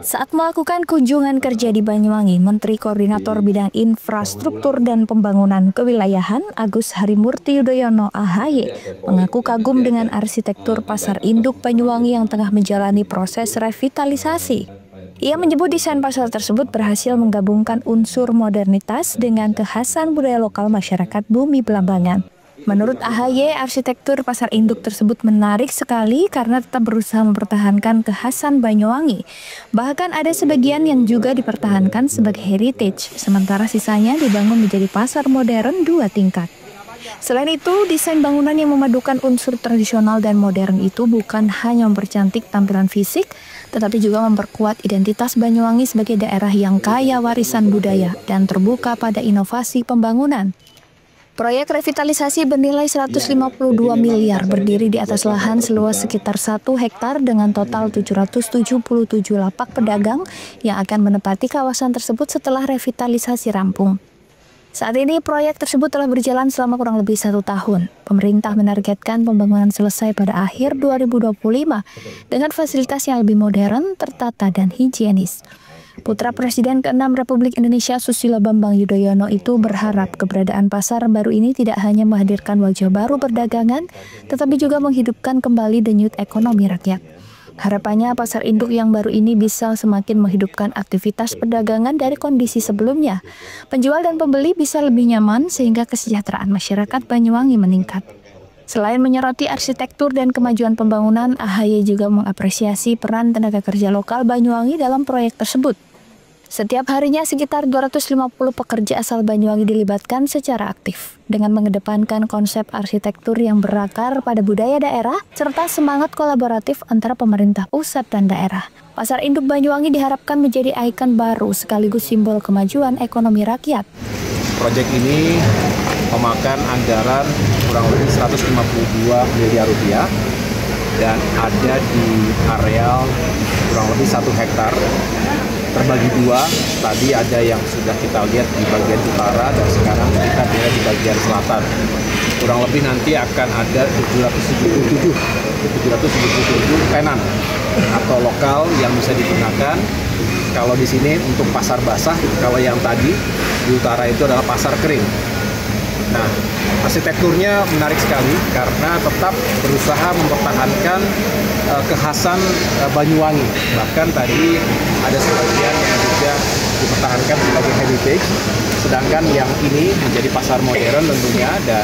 Saat melakukan kunjungan kerja di Banyuwangi, Menteri Koordinator Bidang Infrastruktur dan Pembangunan Kewilayahan Agus Harimurti Yudhoyono (AHY) mengaku kagum dengan arsitektur Pasar Induk Banyuwangi yang tengah menjalani proses revitalisasi. Ia menyebut desain pasar tersebut berhasil menggabungkan unsur modernitas dengan kekhasan budaya lokal masyarakat Bumi Belambangan. Menurut AHY, arsitektur pasar induk tersebut menarik sekali karena tetap berusaha mempertahankan kekhasan Banyuwangi. Bahkan ada sebagian yang juga dipertahankan sebagai heritage, sementara sisanya dibangun menjadi pasar modern 2 tingkat. Selain itu, desain bangunan yang memadukan unsur tradisional dan modern itu bukan hanya mempercantik tampilan fisik, tetapi juga memperkuat identitas Banyuwangi sebagai daerah yang kaya warisan budaya dan terbuka pada inovasi pembangunan. Proyek revitalisasi bernilai 152 miliar berdiri di atas lahan seluas sekitar 1 hektar dengan total 777 lapak pedagang yang akan menempati kawasan tersebut setelah revitalisasi rampung. Saat ini proyek tersebut telah berjalan selama kurang lebih 1 tahun. Pemerintah menargetkan pembangunan selesai pada akhir 2025 dengan fasilitas yang lebih modern, tertata, dan higienis. Putra Presiden ke-6 Republik Indonesia Susilo Bambang Yudhoyono itu berharap keberadaan pasar baru ini tidak hanya menghadirkan wajah baru perdagangan, tetapi juga menghidupkan kembali denyut ekonomi rakyat. Harapannya pasar induk yang baru ini bisa semakin menghidupkan aktivitas perdagangan dari kondisi sebelumnya. Penjual dan pembeli bisa lebih nyaman sehingga kesejahteraan masyarakat Banyuwangi meningkat. Selain menyoroti arsitektur dan kemajuan pembangunan, AHY juga mengapresiasi peran tenaga kerja lokal Banyuwangi dalam proyek tersebut. Setiap harinya sekitar 250 pekerja asal Banyuwangi dilibatkan secara aktif dengan mengedepankan konsep arsitektur yang berakar pada budaya daerah serta semangat kolaboratif antara pemerintah pusat dan daerah. Pasar Induk Banyuwangi diharapkan menjadi ikon baru sekaligus simbol kemajuan ekonomi rakyat. Proyek ini memakan anggaran kurang lebih 152 miliar rupiah dan ada di areal kurang lebih 1 hektar. Terbagi 2, tadi ada yang sudah kita lihat di bagian utara dan sekarang kita lihat di bagian selatan. Kurang lebih nanti akan ada 777 tenan atau lokal yang bisa digunakan. Kalau di sini untuk pasar basah, kalau yang tadi di utara itu adalah pasar kering. Nah, arsitekturnya menarik sekali karena tetap berusaha mempertahankan kekhasan Banyuwangi. Bahkan tadi ada sebagian yang juga dipertahankan sebagai heritage, sedangkan yang ini menjadi pasar modern tentunya dan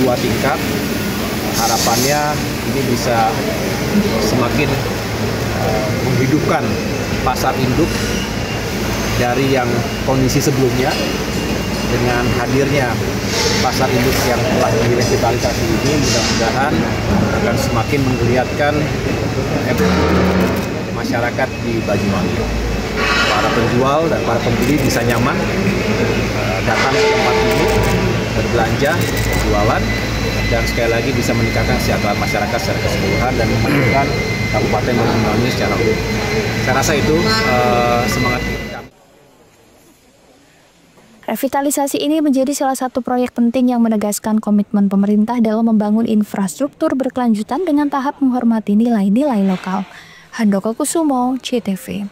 2 tingkat. Harapannya ini bisa semakin menghidupkan pasar induk dari yang kondisi sebelumnya. Dengan hadirnya pasar induk yang telah direvitalisasi ini, mudah-mudahan akan semakin menggeliatkan masyarakat di Banyuwangi. Para penjual dan para pembeli bisa nyaman datang ke tempat ini, berbelanja, berjualan, dan sekali lagi bisa meningkatkan kesejahteraan masyarakat secara keseluruhan dan memajukan Kabupaten Banyuwangi secara umum. Saya rasa itu semangat kita. Revitalisasi ini menjadi salah satu proyek penting yang menegaskan komitmen pemerintah dalam membangun infrastruktur berkelanjutan dengan tahap menghormati nilai-nilai lokal. Handoko Kusumo, CTV.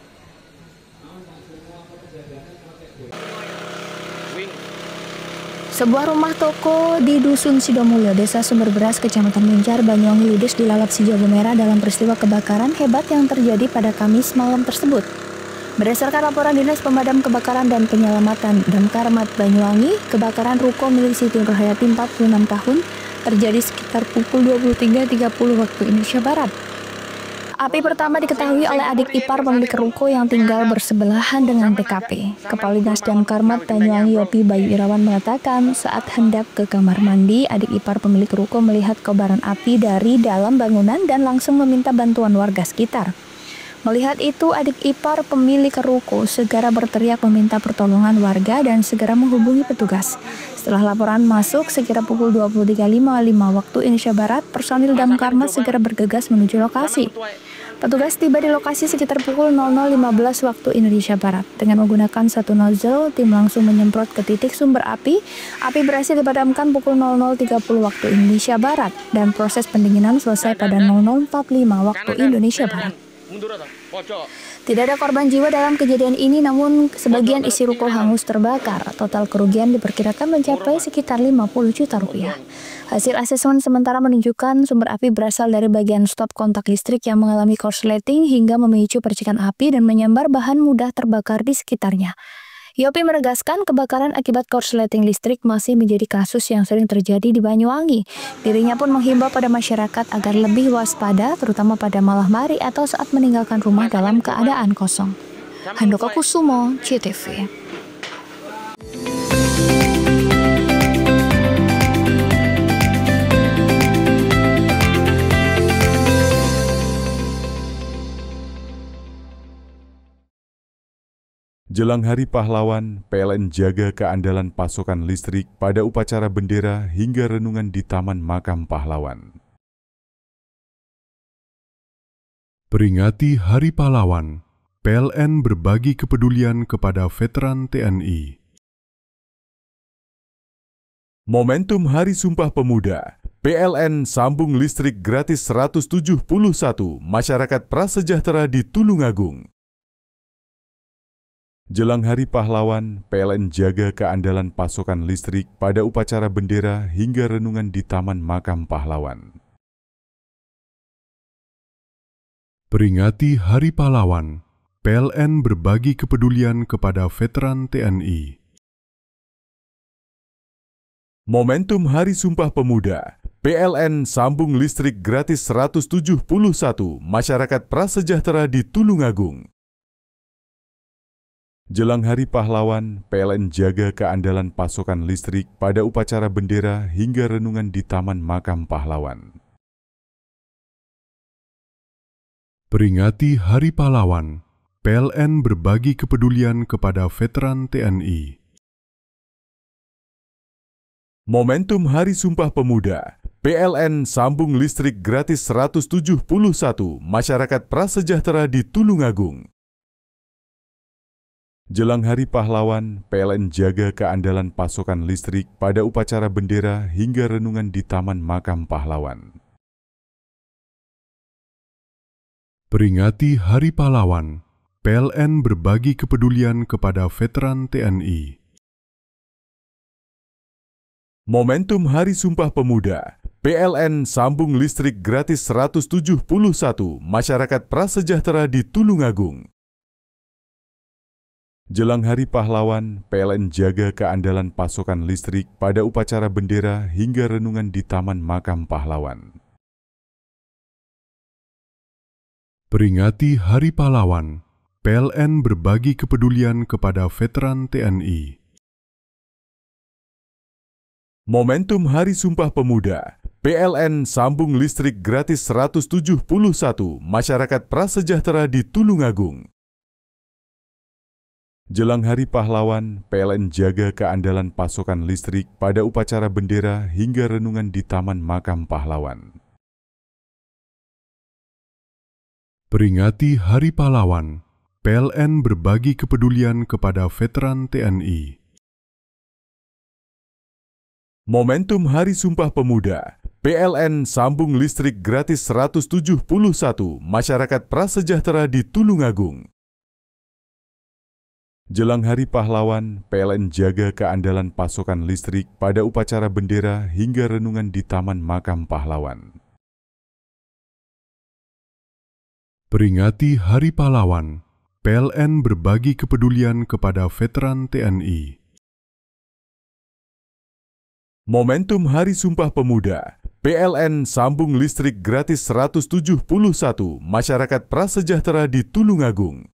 Sebuah rumah toko di Dusun Sidomulyo, Desa Sumber Beras, Kecamatan Muncar, Banyuwangi ludes dilalap si jago merah dalam peristiwa kebakaran hebat yang terjadi pada Kamis malam tersebut. Berdasarkan laporan Dinas Pemadam Kebakaran dan Penyelamatan Damkar Banyuwangi, kebakaran ruko milik Siti Nurhayati 46 tahun terjadi sekitar pukul 23.30 waktu Indonesia Barat. Api pertama diketahui oleh adik ipar pemilik ruko yang tinggal bersebelahan dengan TKP. Kepala Dinas Damkar Banyuwangi Yopi Bayu Irawan mengatakan saat hendak ke kamar mandi, adik ipar pemilik ruko melihat kobaran api dari dalam bangunan dan langsung meminta bantuan warga sekitar. Melihat itu, adik ipar pemilik ruko segera berteriak meminta pertolongan warga dan segera menghubungi petugas. Setelah laporan masuk, sekira pukul 23.55 waktu Indonesia Barat, personil damkar segera bergegas menuju lokasi. Petugas tiba di lokasi sekitar pukul 00.15 waktu Indonesia Barat. Dengan menggunakan 1 nozzle, tim langsung menyemprot ke titik sumber api. Api berhasil dipadamkan pukul 00.30 waktu Indonesia Barat dan proses pendinginan selesai pada 00.45 waktu Indonesia Barat. Tidak ada korban jiwa dalam kejadian ini, namun sebagian isi ruko hangus terbakar. Total kerugian diperkirakan mencapai sekitar 50 juta rupiah. Hasil asesmen sementara menunjukkan sumber api berasal dari bagian stop kontak listrik yang mengalami korsleting hingga memicu percikan api dan menyambar bahan mudah terbakar di sekitarnya. Yopi menegaskan kebakaran akibat korsleting listrik masih menjadi kasus yang sering terjadi di Banyuwangi. Dirinya pun menghimbau pada masyarakat agar lebih waspada, terutama pada malam hari atau saat meninggalkan rumah dalam keadaan kosong. Handoko Kusumo, CTV. Jelang Hari Pahlawan, PLN jaga keandalan pasokan listrik pada upacara bendera hingga renungan di Taman Makam Pahlawan. Peringati Hari Pahlawan, PLN berbagi kepedulian kepada veteran TNI. Momentum Hari Sumpah Pemuda, PLN sambung listrik gratis 171 masyarakat prasejahtera di Tulungagung. Jelang Hari Pahlawan, PLN jaga keandalan pasokan listrik pada upacara bendera hingga renungan di Taman Makam Pahlawan. Peringati Hari Pahlawan, PLN berbagi kepedulian kepada veteran TNI. Momentum Hari Sumpah Pemuda, PLN sambung listrik gratis 171 masyarakat prasejahtera di Tulungagung. Jelang Hari Pahlawan, PLN jaga keandalan pasokan listrik pada upacara bendera hingga renungan di Taman Makam Pahlawan. Peringati Hari Pahlawan, PLN berbagi kepedulian kepada veteran TNI. Momentum Hari Sumpah Pemuda, PLN sambung listrik gratis 171 masyarakat prasejahtera di Tulungagung. Jelang Hari Pahlawan, PLN jaga keandalan pasokan listrik pada upacara bendera hingga renungan di Taman Makam Pahlawan. Peringati Hari Pahlawan, PLN berbagi kepedulian kepada veteran TNI. Momentum Hari Sumpah Pemuda, PLN sambung listrik gratis 171 masyarakat prasejahtera di Tulungagung. Jelang Hari Pahlawan, PLN jaga keandalan pasokan listrik pada upacara bendera hingga renungan di Taman Makam Pahlawan. Peringati Hari Pahlawan, PLN berbagi kepedulian kepada veteran TNI. Momentum Hari Sumpah Pemuda, PLN sambung listrik gratis 171 masyarakat prasejahtera di Tulungagung. Jelang Hari Pahlawan, PLN jaga keandalan pasokan listrik pada upacara bendera hingga renungan di Taman Makam Pahlawan. Peringati Hari Pahlawan, PLN berbagi kepedulian kepada veteran TNI. Momentum Hari Sumpah Pemuda, PLN sambung listrik gratis 171 masyarakat prasejahtera di Tulungagung. Jelang Hari Pahlawan, PLN jaga keandalan pasokan listrik pada upacara bendera hingga renungan di Taman Makam Pahlawan. Peringati Hari Pahlawan, PLN berbagi kepedulian kepada veteran TNI. Momentum Hari Sumpah Pemuda, PLN sambung listrik gratis 171 masyarakat prasejahtera di Tulungagung.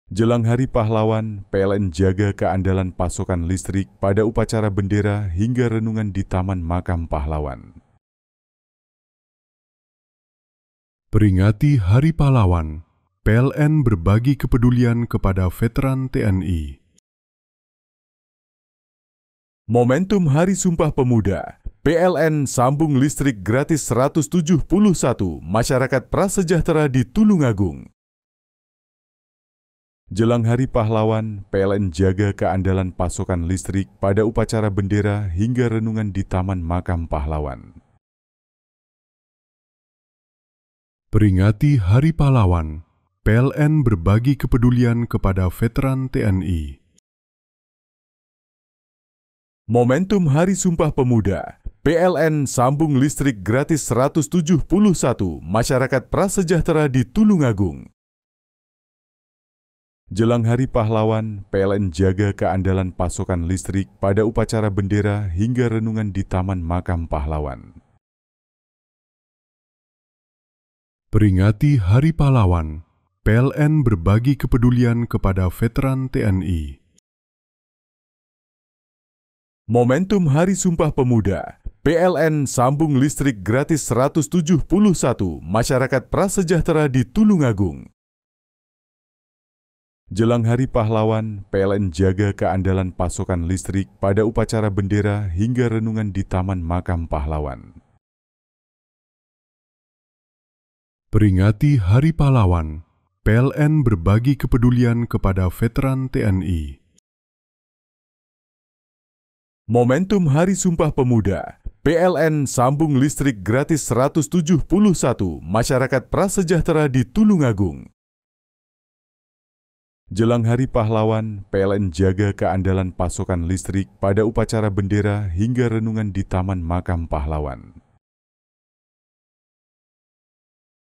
Jelang Hari Pahlawan, PLN jaga keandalan pasokan listrik pada upacara bendera hingga renungan di Taman Makam Pahlawan. Peringati Hari Pahlawan, PLN berbagi kepedulian kepada veteran TNI. Momentum Hari Sumpah Pemuda, PLN sambung listrik gratis 171 masyarakat prasejahtera di Tulungagung. Jelang Hari Pahlawan, PLN jaga keandalan pasokan listrik pada upacara bendera hingga renungan di Taman Makam Pahlawan. Peringati Hari Pahlawan, PLN berbagi kepedulian kepada veteran TNI. Momentum Hari Sumpah Pemuda, PLN sambung listrik gratis 171 masyarakat prasejahtera di Tulungagung. Jelang Hari Pahlawan, PLN jaga keandalan pasokan listrik pada upacara bendera hingga renungan di Taman Makam Pahlawan. Peringati Hari Pahlawan, PLN berbagi kepedulian kepada veteran TNI. Momentum Hari Sumpah Pemuda, PLN sambung listrik gratis 171 masyarakat prasejahtera di Tulungagung. Jelang Hari Pahlawan, PLN jaga keandalan pasokan listrik pada upacara bendera hingga renungan di Taman Makam Pahlawan. Peringati Hari Pahlawan, PLN berbagi kepedulian kepada veteran TNI. Momentum Hari Sumpah Pemuda, PLN sambung listrik gratis 171 masyarakat prasejahtera di Tulungagung. Jelang Hari Pahlawan, PLN jaga keandalan pasokan listrik pada upacara bendera hingga renungan di Taman Makam Pahlawan.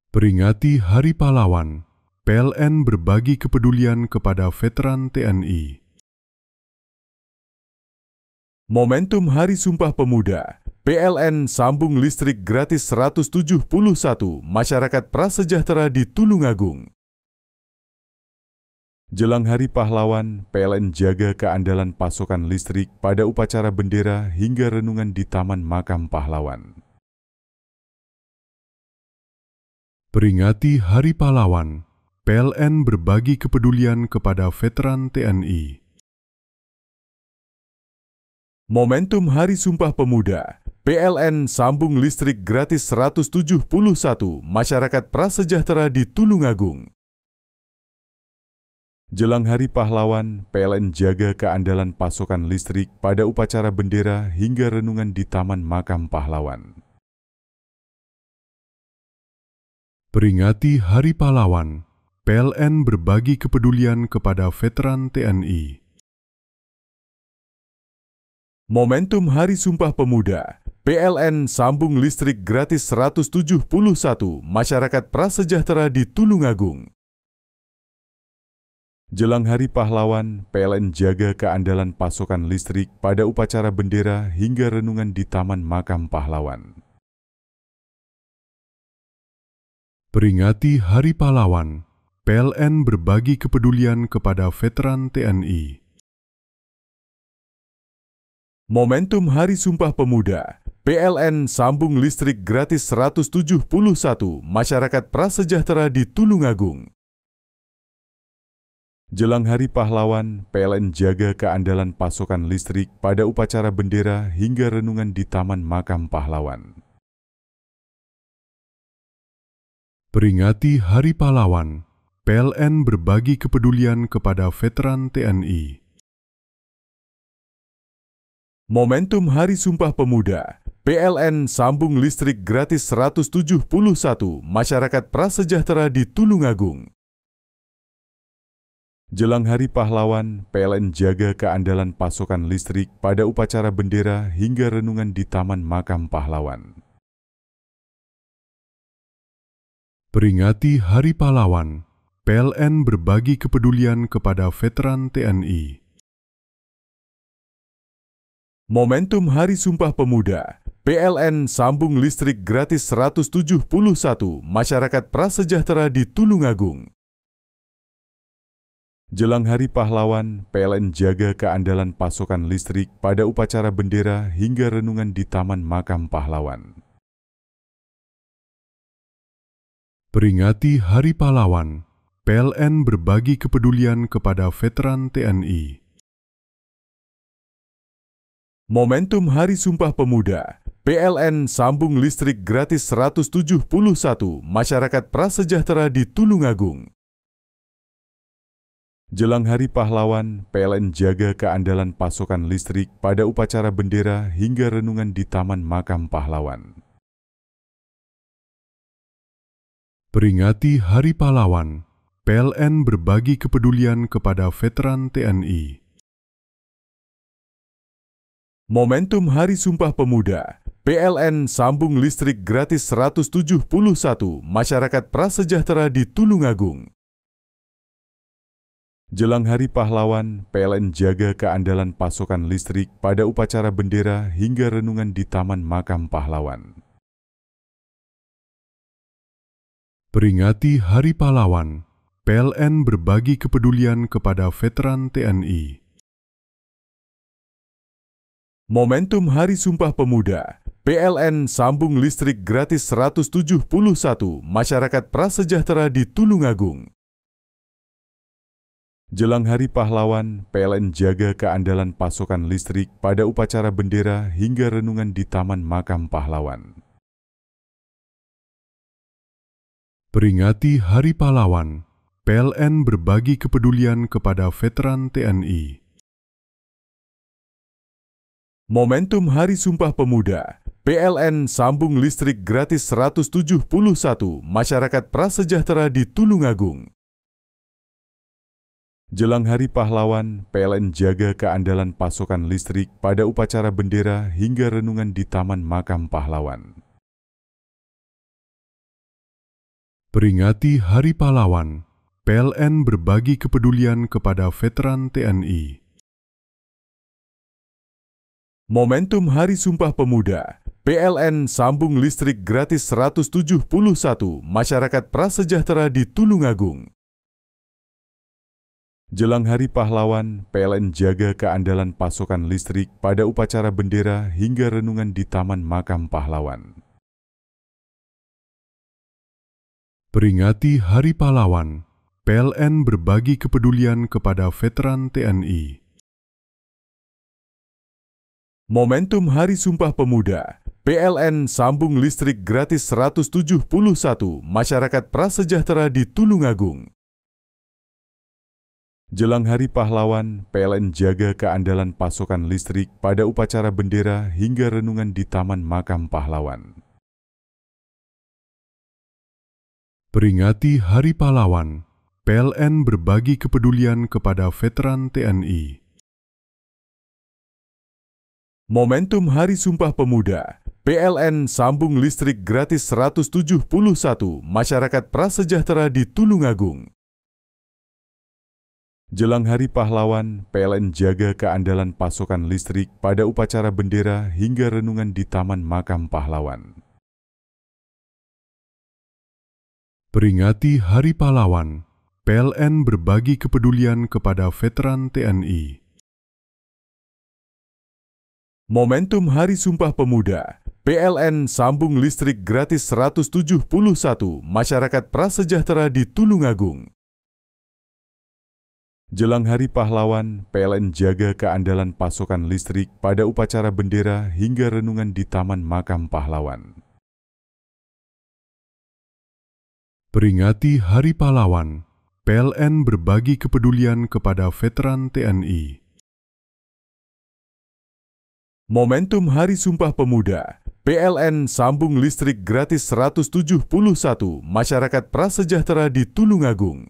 Peringati Hari Pahlawan, PLN berbagi kepedulian kepada veteran TNI. Momentum Hari Sumpah Pemuda, PLN sambung listrik gratis 171 masyarakat prasejahtera di Tulungagung. Jelang Hari Pahlawan, PLN jaga keandalan pasokan listrik pada upacara bendera hingga renungan di Taman Makam Pahlawan. Peringati Hari Pahlawan, PLN berbagi kepedulian kepada veteran TNI. Momentum Hari Sumpah Pemuda, PLN sambung listrik gratis 171 masyarakat prasejahtera di Tulungagung. Jelang Hari Pahlawan, PLN jaga keandalan pasokan listrik pada upacara bendera hingga renungan di Taman Makam Pahlawan. Peringati Hari Pahlawan, PLN berbagi kepedulian kepada veteran TNI. Momentum Hari Sumpah Pemuda, PLN sambung listrik gratis 171 masyarakat prasejahtera di Tulungagung. Jelang Hari Pahlawan, PLN jaga keandalan pasokan listrik pada upacara bendera hingga renungan di Taman Makam Pahlawan. Peringati Hari Pahlawan, PLN berbagi kepedulian kepada veteran TNI. Momentum Hari Sumpah Pemuda, PLN sambung listrik gratis 171 masyarakat prasejahtera di Tulungagung. Jelang Hari Pahlawan, PLN jaga keandalan pasokan listrik pada upacara bendera hingga renungan di Taman Makam Pahlawan. Peringati Hari Pahlawan, PLN berbagi kepedulian kepada veteran TNI. Momentum Hari Sumpah Pemuda, PLN sambung listrik gratis 171 masyarakat prasejahtera di Tulungagung. Jelang Hari Pahlawan, PLN jaga keandalan pasokan listrik pada upacara bendera hingga renungan di Taman Makam Pahlawan. Peringati Hari Pahlawan, PLN berbagi kepedulian kepada veteran TNI. Momentum Hari Sumpah Pemuda, PLN sambung listrik gratis 171 masyarakat prasejahtera di Tulungagung. Jelang Hari Pahlawan, PLN jaga keandalan pasokan listrik pada upacara bendera hingga renungan di Taman Makam Pahlawan. Peringati Hari Pahlawan, PLN berbagi kepedulian kepada veteran TNI. Momentum Hari Sumpah Pemuda, PLN sambung listrik gratis 171 masyarakat prasejahtera di Tulungagung. Jelang Hari Pahlawan, PLN jaga keandalan pasokan listrik pada upacara bendera hingga renungan di Taman Makam Pahlawan. Peringati Hari Pahlawan, PLN berbagi kepedulian kepada veteran TNI. Momentum Hari Sumpah Pemuda, PLN sambung listrik gratis 171 masyarakat prasejahtera di Tulungagung. Jelang Hari Pahlawan, PLN jaga keandalan pasokan listrik pada upacara bendera hingga renungan di Taman Makam Pahlawan. Peringati Hari Pahlawan, PLN berbagi kepedulian kepada veteran TNI. Momentum Hari Sumpah Pemuda, PLN sambung listrik gratis 171 masyarakat prasejahtera di Tulungagung. Jelang Hari Pahlawan, PLN jaga keandalan pasokan listrik pada upacara bendera hingga renungan di Taman Makam Pahlawan. Peringati Hari Pahlawan, PLN berbagi kepedulian kepada veteran TNI. Momentum Hari Sumpah Pemuda, PLN sambung listrik gratis 171 masyarakat prasejahtera di Tulungagung. Jelang Hari Pahlawan, PLN jaga keandalan pasokan listrik pada upacara bendera hingga renungan di Taman Makam Pahlawan. Peringati Hari Pahlawan, PLN berbagi kepedulian kepada veteran TNI. Momentum Hari Sumpah Pemuda, PLN sambung listrik gratis 171 masyarakat prasejahtera di Tulungagung. Jelang Hari Pahlawan, PLN jaga keandalan pasokan listrik pada upacara bendera hingga renungan di Taman Makam Pahlawan. Peringati Hari Pahlawan, PLN berbagi kepedulian kepada veteran TNI. Momentum Hari Sumpah Pemuda, PLN sambung listrik gratis 171 masyarakat prasejahtera di Tulungagung. Jelang Hari Pahlawan, PLN jaga keandalan pasokan listrik pada upacara bendera hingga renungan di Taman Makam Pahlawan. Peringati Hari Pahlawan, PLN berbagi kepedulian kepada veteran TNI. Momentum Hari Sumpah Pemuda, PLN sambung listrik gratis 171 masyarakat prasejahtera di Tulungagung. Jelang Hari Pahlawan, PLN jaga keandalan pasokan listrik pada upacara bendera hingga renungan di Taman Makam Pahlawan. Peringati Hari Pahlawan, PLN berbagi kepedulian kepada veteran TNI. Momentum Hari Sumpah Pemuda, PLN sambung listrik gratis 171 masyarakat prasejahtera di Tulungagung. Jelang Hari Pahlawan, PLN jaga keandalan pasokan listrik pada upacara bendera hingga renungan di Taman Makam Pahlawan. Peringati Hari Pahlawan, PLN berbagi kepedulian kepada veteran TNI. Momentum Hari Sumpah Pemuda, PLN sambung listrik gratis 171 masyarakat prasejahtera di Tulungagung.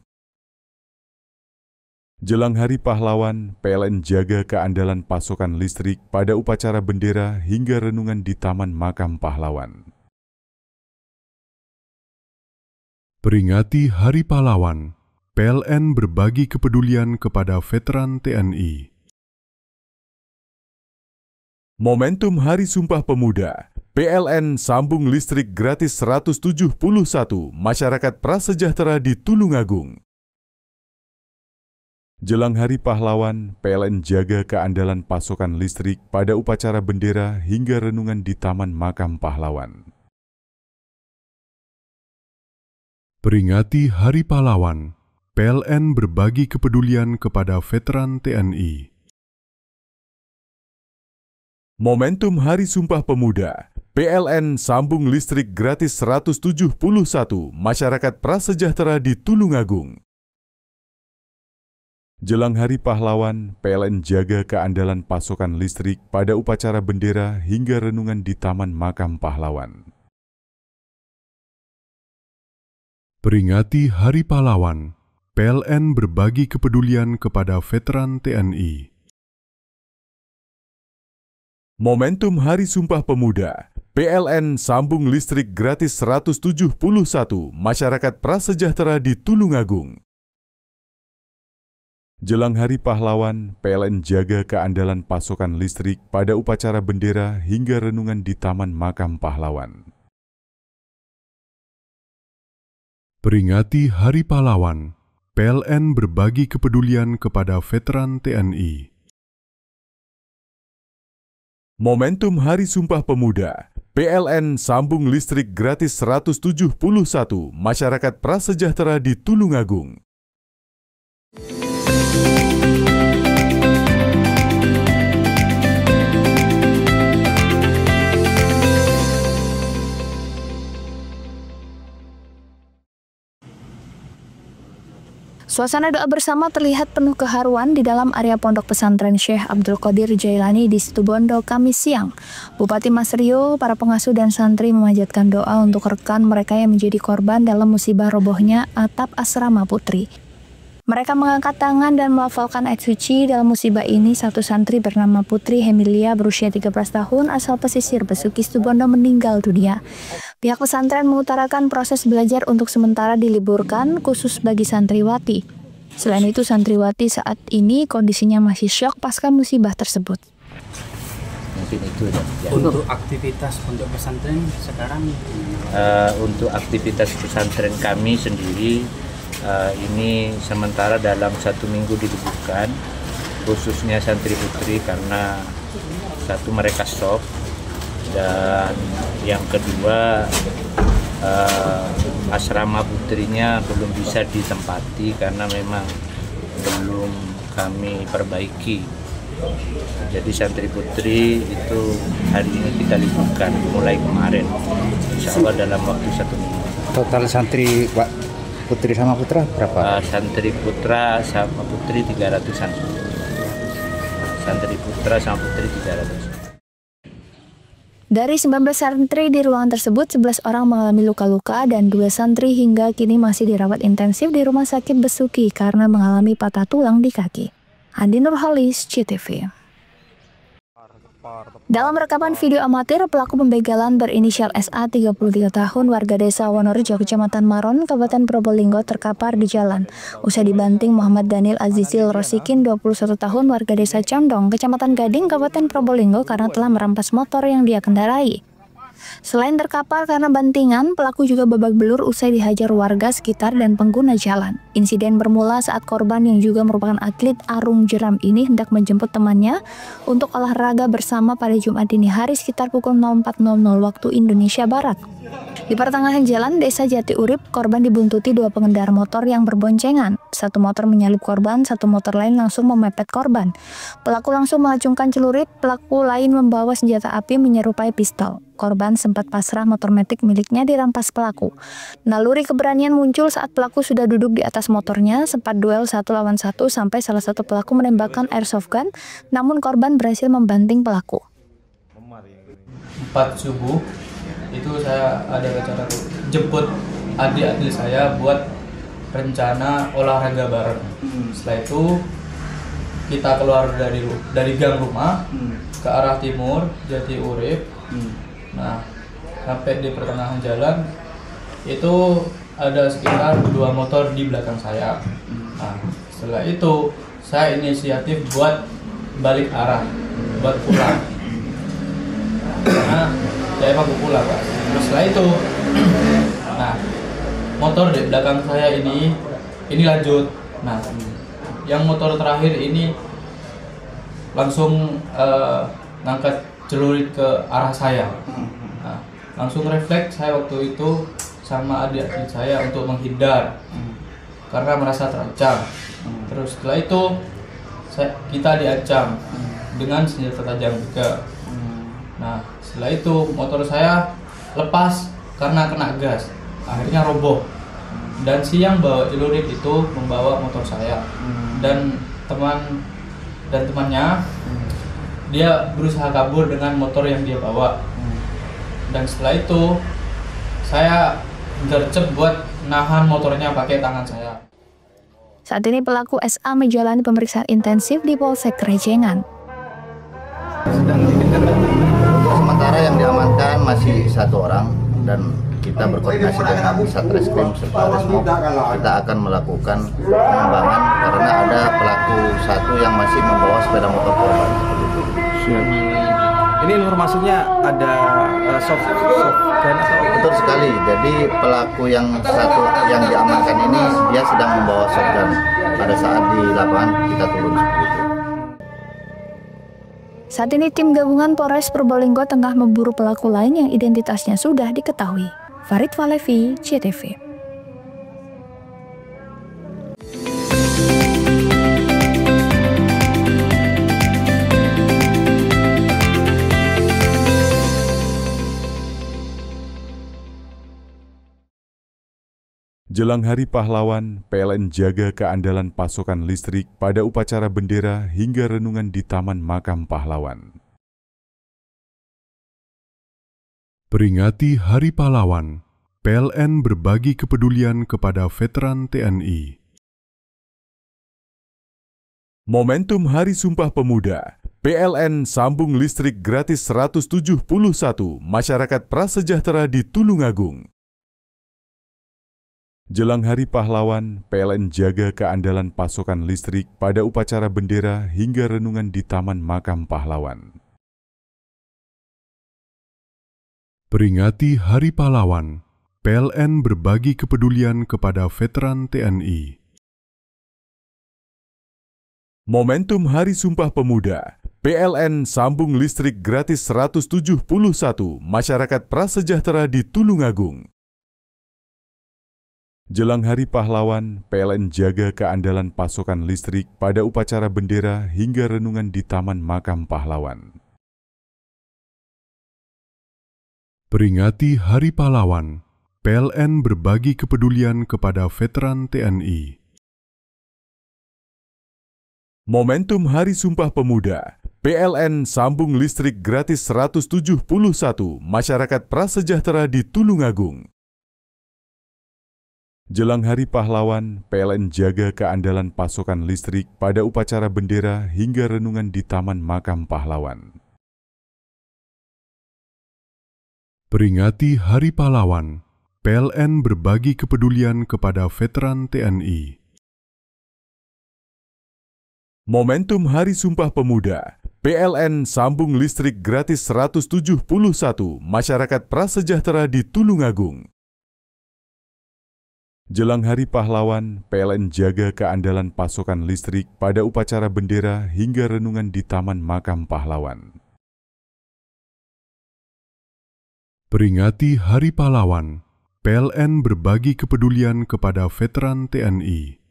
Jelang Hari Pahlawan, PLN jaga keandalan pasokan listrik pada upacara bendera hingga renungan di Taman Makam Pahlawan. Peringati Hari Pahlawan, PLN berbagi kepedulian kepada veteran TNI. Momentum Hari Sumpah Pemuda, PLN sambung listrik gratis 171 masyarakat prasejahtera di Tulungagung. Jelang Hari Pahlawan, PLN jaga keandalan pasokan listrik pada upacara bendera hingga renungan di Taman Makam Pahlawan. Peringati Hari Pahlawan, PLN berbagi kepedulian kepada veteran TNI. Momentum Hari Sumpah Pemuda, PLN sambung listrik gratis 171 masyarakat prasejahtera di Tulungagung. Jelang Hari Pahlawan, PLN jaga keandalan pasokan listrik pada upacara bendera hingga renungan di Taman Makam Pahlawan. Peringati Hari Pahlawan, PLN berbagi kepedulian kepada veteran TNI. Momentum Hari Sumpah Pemuda, PLN sambung listrik gratis 171 masyarakat prasejahtera di Tulungagung. Jelang Hari Pahlawan, PLN jaga keandalan pasokan listrik pada upacara bendera hingga renungan di Taman Makam Pahlawan. Peringati Hari Pahlawan, PLN berbagi kepedulian kepada veteran TNI. Momentum Hari Sumpah Pemuda, PLN sambung listrik gratis 171 masyarakat prasejahtera di Tulungagung. Suasana doa bersama terlihat penuh keharuan di dalam area Pondok Pesantren Syekh Abdul Qadir Jailani di Situbondo Kamis siang. Bupati Masrio, para pengasuh dan santri memanjatkan doa untuk rekan mereka yang menjadi korban dalam musibah robohnya atap asrama putri. Mereka mengangkat tangan dan melafalkan ayat suci. Dalam musibah ini, satu santri bernama Putri Hemilia berusia 13 tahun asal pesisir Besuki Situbondo meninggal dunia. Pihak pesantren mengutarakan proses belajar untuk sementara diliburkan khusus bagi santriwati. Selain itu, santriwati saat ini kondisinya masih syok pasca musibah tersebut. Mungkin itu ya. Untuk aktivitas untuk pesantren sekarang? Untuk aktivitas pesantren kami sendiri ini sementara dalam 1 minggu diliburkan, khususnya santri putri karena satu mereka shock, dan yang kedua asrama putrinya belum bisa ditempati karena memang belum kami perbaiki. Jadi santri putri itu hari ini kita liburkan mulai kemarin, insya Allah dalam waktu 1 minggu. Total santri putri sama putra berapa? Santri putra sama putri 300-an. Santri putra sama putri 300. Dari 19 santri di ruangan tersebut, 11 orang mengalami luka-luka dan 2 santri hingga kini masih dirawat intensif di Rumah Sakit Besuki karena mengalami patah tulang di kaki. Andi Nurholis, CTV. Dalam rekaman video amatir, pelaku pembegalan berinisial SA 33 tahun warga desa Wonorejo, Kecamatan Maron, Kabupaten Probolinggo terkapar di jalan. Usai dibanting Muhammad Daniel Azizil Rosikin, 21 tahun warga desa Condong, Kecamatan Gading, Kabupaten Probolinggo karena telah merampas motor yang dia kendarai. Selain terkapar karena bantingan, pelaku juga babak belur usai dihajar warga sekitar dan pengguna jalan. Insiden bermula saat korban yang juga merupakan atlet arung jeram ini hendak menjemput temannya untuk olahraga bersama pada Jumat dini hari sekitar pukul 04.00 waktu Indonesia Barat. Di pertengahan jalan Desa Jati Urip, korban dibuntuti 2 pengendara motor yang berboncengan. Satu motor menyalip korban, satu motor lain langsung memepet korban. Pelaku langsung mengacungkan celurit, pelaku lain membawa senjata api menyerupai pistol. Korban sempat pasrah, motor metik miliknya dirampas pelaku. Naluri keberanian muncul saat pelaku sudah duduk di atas motornya, sempat duel 1 lawan 1 sampai salah satu pelaku menembakkan airsoft gun, namun korban berhasil membanting pelaku. 4 subuh itu saya ada rencana jemput adik-adik saya buat rencana olahraga bareng. Setelah itu kita keluar dari gang rumah ke arah timur Jati Urip. Nah, sampai di pertengahan jalan itu ada sekitar 2 motor di belakang saya. Nah, setelah itu saya inisiatif buat balik arah, buat pulang. Karena saya mau pulang, Pak. Terus setelah itu, nah, motor di belakang saya ini lanjut. Nah, yang motor terakhir ini langsung ngangkat celurit ke arah saya. Nah, langsung refleks saya waktu itu sama adik-adik saya untuk menghindar karena merasa terancam. Terus setelah itu kita diancam dengan senjata tajam juga. Nah, setelah itu motor saya lepas karena kena gas, akhirnya roboh. Dan si yang bawa celurit itu membawa motor saya dan temannya dia berusaha kabur dengan motor yang dia bawa. Dan setelah itu saya gercep buat nahan motornya pakai tangan saya. Saat ini pelaku SA menjalani pemeriksaan intensif di Polsek Rejengan. Untuk sementara yang diamankan masih 1 orang dan kita berkoordinasi dengan Satreskrim serta Resmob. Kita akan melakukan pengembangan karena ada pelaku 1 yang masih membawa sepeda motor korban. Ini informasinya ada soft gun atau? Betul sekali. Jadi pelaku yang 1 yang diamankan ini dia sedang membawa shotgun. Pada saat di lapangan kita turun seperti itu. Saat ini tim gabungan Polres Probolinggo tengah memburu pelaku lain yang identitasnya sudah diketahui. Farid Falevi, CTV. Jelang Hari Pahlawan, PLN jaga keandalan pasokan listrik pada upacara bendera hingga renungan di Taman Makam Pahlawan. Peringati Hari Pahlawan, PLN berbagi kepedulian kepada veteran TNI. Momentum Hari Sumpah Pemuda, PLN sambung listrik gratis 171 masyarakat prasejahtera di Tulungagung. Jelang Hari Pahlawan, PLN jaga keandalan pasokan listrik pada upacara bendera hingga renungan di Taman Makam Pahlawan. Peringati Hari Pahlawan, PLN berbagi kepedulian kepada veteran TNI. Momentum Hari Sumpah Pemuda, PLN sambung listrik gratis 171 masyarakat prasejahtera di Tulungagung. Jelang Hari Pahlawan, PLN jaga keandalan pasokan listrik pada upacara bendera hingga renungan di Taman Makam Pahlawan. Peringati Hari Pahlawan, PLN berbagi kepedulian kepada veteran TNI. Momentum Hari Sumpah Pemuda, PLN sambung listrik gratis 171 masyarakat prasejahtera di Tulungagung. Jelang Hari Pahlawan, PLN jaga keandalan pasokan listrik pada upacara bendera hingga renungan di Taman Makam Pahlawan. Peringati Hari Pahlawan, PLN berbagi kepedulian kepada veteran TNI. Momentum Hari Sumpah Pemuda, PLN sambung listrik gratis 171 masyarakat prasejahtera di Tulungagung. Jelang Hari Pahlawan, PLN jaga keandalan pasokan listrik pada upacara bendera hingga renungan di Taman Makam Pahlawan. Peringati Hari Pahlawan, PLN berbagi kepedulian kepada veteran TNI.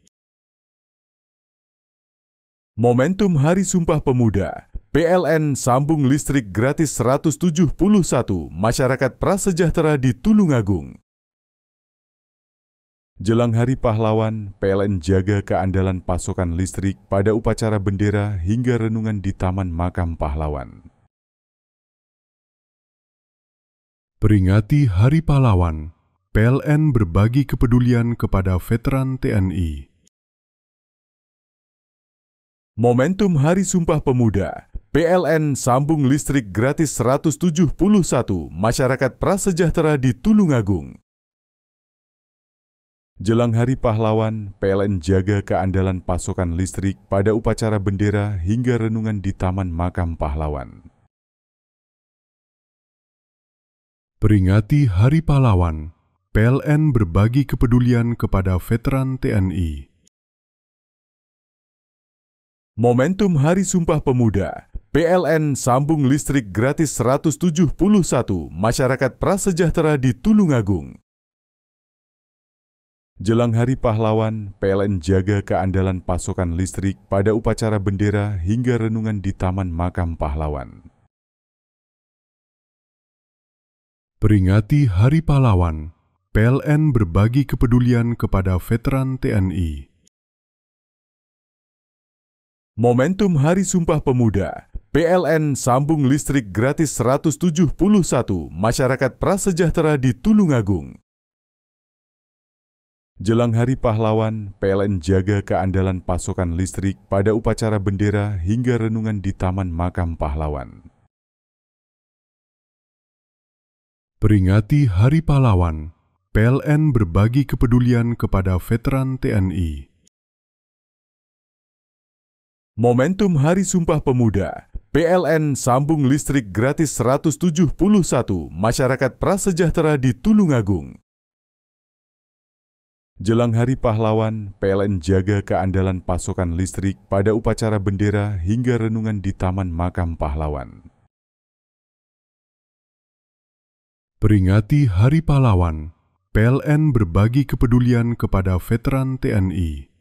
Momentum Hari Sumpah Pemuda, PLN sambung listrik gratis 171 masyarakat prasejahtera di Tulungagung. Jelang Hari Pahlawan, PLN jaga keandalan pasokan listrik pada upacara bendera hingga renungan di Taman Makam Pahlawan. Peringati Hari Pahlawan, PLN berbagi kepedulian kepada veteran TNI. Momentum Hari Sumpah Pemuda, PLN sambung listrik gratis 171 masyarakat prasejahtera di Tulungagung. Jelang Hari Pahlawan, PLN jaga keandalan pasokan listrik pada upacara bendera hingga renungan di Taman Makam Pahlawan. Peringati Hari Pahlawan, PLN berbagi kepedulian kepada veteran TNI. Momentum Hari Sumpah Pemuda, PLN sambung listrik gratis 171 masyarakat prasejahtera di Tulungagung. Jelang Hari Pahlawan, PLN jaga keandalan pasokan listrik pada upacara bendera hingga renungan di Taman Makam Pahlawan. Peringati Hari Pahlawan, PLN berbagi kepedulian kepada veteran TNI. Momentum Hari Sumpah Pemuda, PLN sambung listrik gratis 171 masyarakat prasejahtera di Tulungagung. Jelang Hari Pahlawan, PLN jaga keandalan pasokan listrik pada upacara bendera hingga renungan di Taman Makam Pahlawan. Peringati Hari Pahlawan, PLN berbagi kepedulian kepada veteran TNI. Momentum Hari Sumpah Pemuda, PLN sambung listrik gratis 171 masyarakat prasejahtera di Tulungagung. Jelang Hari Pahlawan, PLN jaga keandalan pasokan listrik pada upacara bendera hingga renungan di Taman Makam Pahlawan. Peringati Hari Pahlawan, PLN berbagi kepedulian kepada veteran TNI.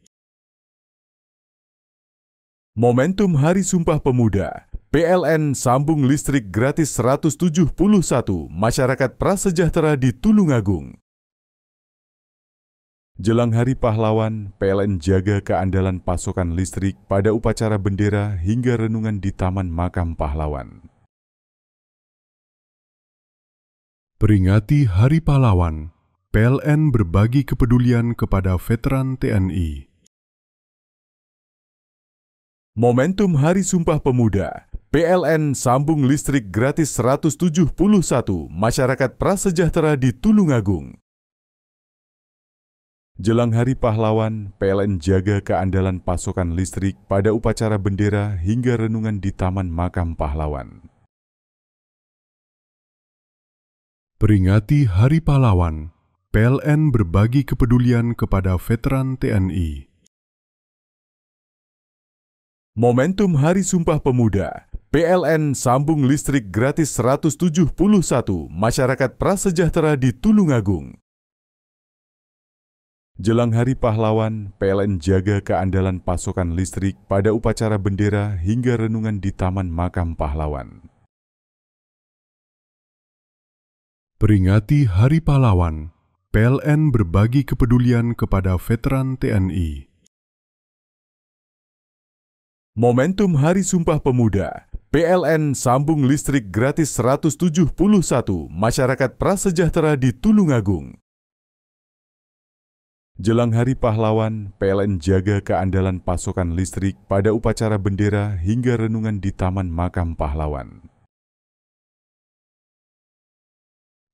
Momentum Hari Sumpah Pemuda, PLN sambung listrik gratis 171 masyarakat prasejahtera di Tulungagung. Jelang Hari Pahlawan, PLN jaga keandalan pasokan listrik pada upacara bendera hingga renungan di Taman Makam Pahlawan. Peringati Hari Pahlawan, PLN berbagi kepedulian kepada veteran TNI. Momentum Hari Sumpah Pemuda, PLN sambung listrik gratis 171 masyarakat prasejahtera di Tulungagung. Jelang Hari Pahlawan, PLN jaga keandalan pasokan listrik pada upacara bendera hingga renungan di Taman Makam Pahlawan. Peringati Hari Pahlawan, PLN berbagi kepedulian kepada veteran TNI. Momentum Hari Sumpah Pemuda, PLN sambung listrik gratis 171 masyarakat prasejahtera di Tulungagung. Jelang Hari Pahlawan, PLN jaga keandalan pasokan listrik pada upacara bendera hingga renungan di Taman Makam Pahlawan. Peringati Hari Pahlawan, PLN berbagi kepedulian kepada veteran TNI. Momentum Hari Sumpah Pemuda, PLN sambung listrik gratis 171 masyarakat prasejahtera di Tulungagung. Jelang Hari Pahlawan, PLN jaga keandalan pasokan listrik pada upacara bendera hingga renungan di Taman Makam Pahlawan.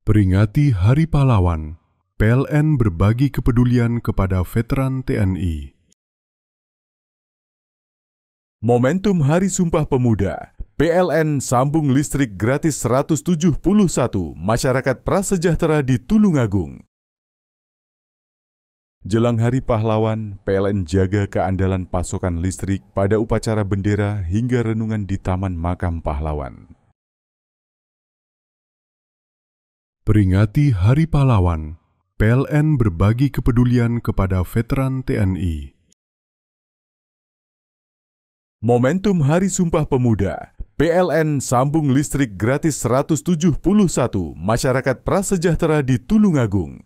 Peringati Hari Pahlawan, PLN berbagi kepedulian kepada veteran TNI. Momentum Hari Sumpah Pemuda, PLN sambung listrik gratis 171 masyarakat prasejahtera di Tulungagung. Jelang Hari Pahlawan, PLN jaga keandalan pasokan listrik pada upacara bendera hingga renungan di Taman Makam Pahlawan. Peringati Hari Pahlawan, PLN berbagi kepedulian kepada veteran TNI. Momentum Hari Sumpah Pemuda, PLN sambung listrik gratis 171 masyarakat prasejahtera di Tulungagung.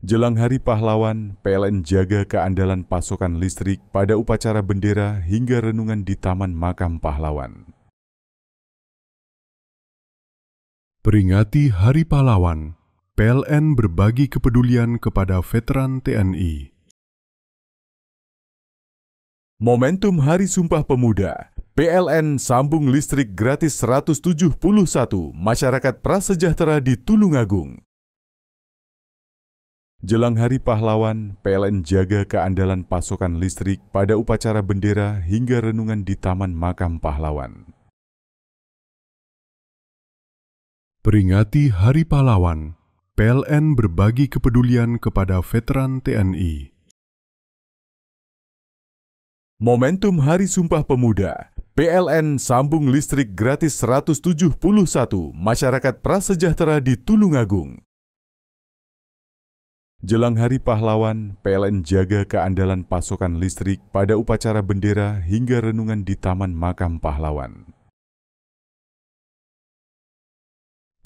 Jelang Hari Pahlawan, PLN jaga keandalan pasokan listrik pada upacara bendera hingga renungan di Taman Makam Pahlawan. Peringati Hari Pahlawan, PLN berbagi kepedulian kepada veteran TNI. Momentum Hari Sumpah Pemuda, PLN sambung listrik gratis 171 masyarakat prasejahtera di Tulungagung. Jelang Hari Pahlawan, PLN jaga keandalan pasokan listrik pada upacara bendera hingga renungan di Taman Makam Pahlawan. Peringati Hari Pahlawan, PLN berbagi kepedulian kepada veteran TNI. Momentum Hari Sumpah Pemuda, PLN sambung listrik gratis 171 masyarakat prasejahtera di Tulungagung. Jelang Hari Pahlawan, PLN jaga keandalan pasokan listrik pada upacara bendera hingga renungan di Taman Makam Pahlawan.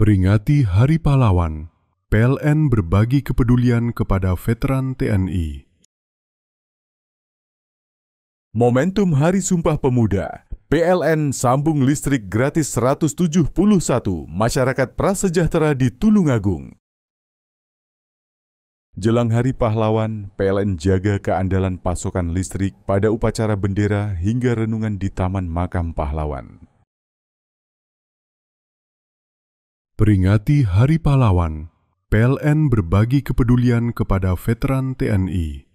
Peringati Hari Pahlawan, PLN berbagi kepedulian kepada veteran TNI. Momentum Hari Sumpah Pemuda, PLN sambung listrik gratis 171 masyarakat prasejahtera di Tulungagung. Jelang Hari Pahlawan, PLN jaga keandalan pasokan listrik pada upacara bendera hingga renungan di Taman Makam Pahlawan. Peringati Hari Pahlawan, PLN berbagi kepedulian kepada veteran TNI.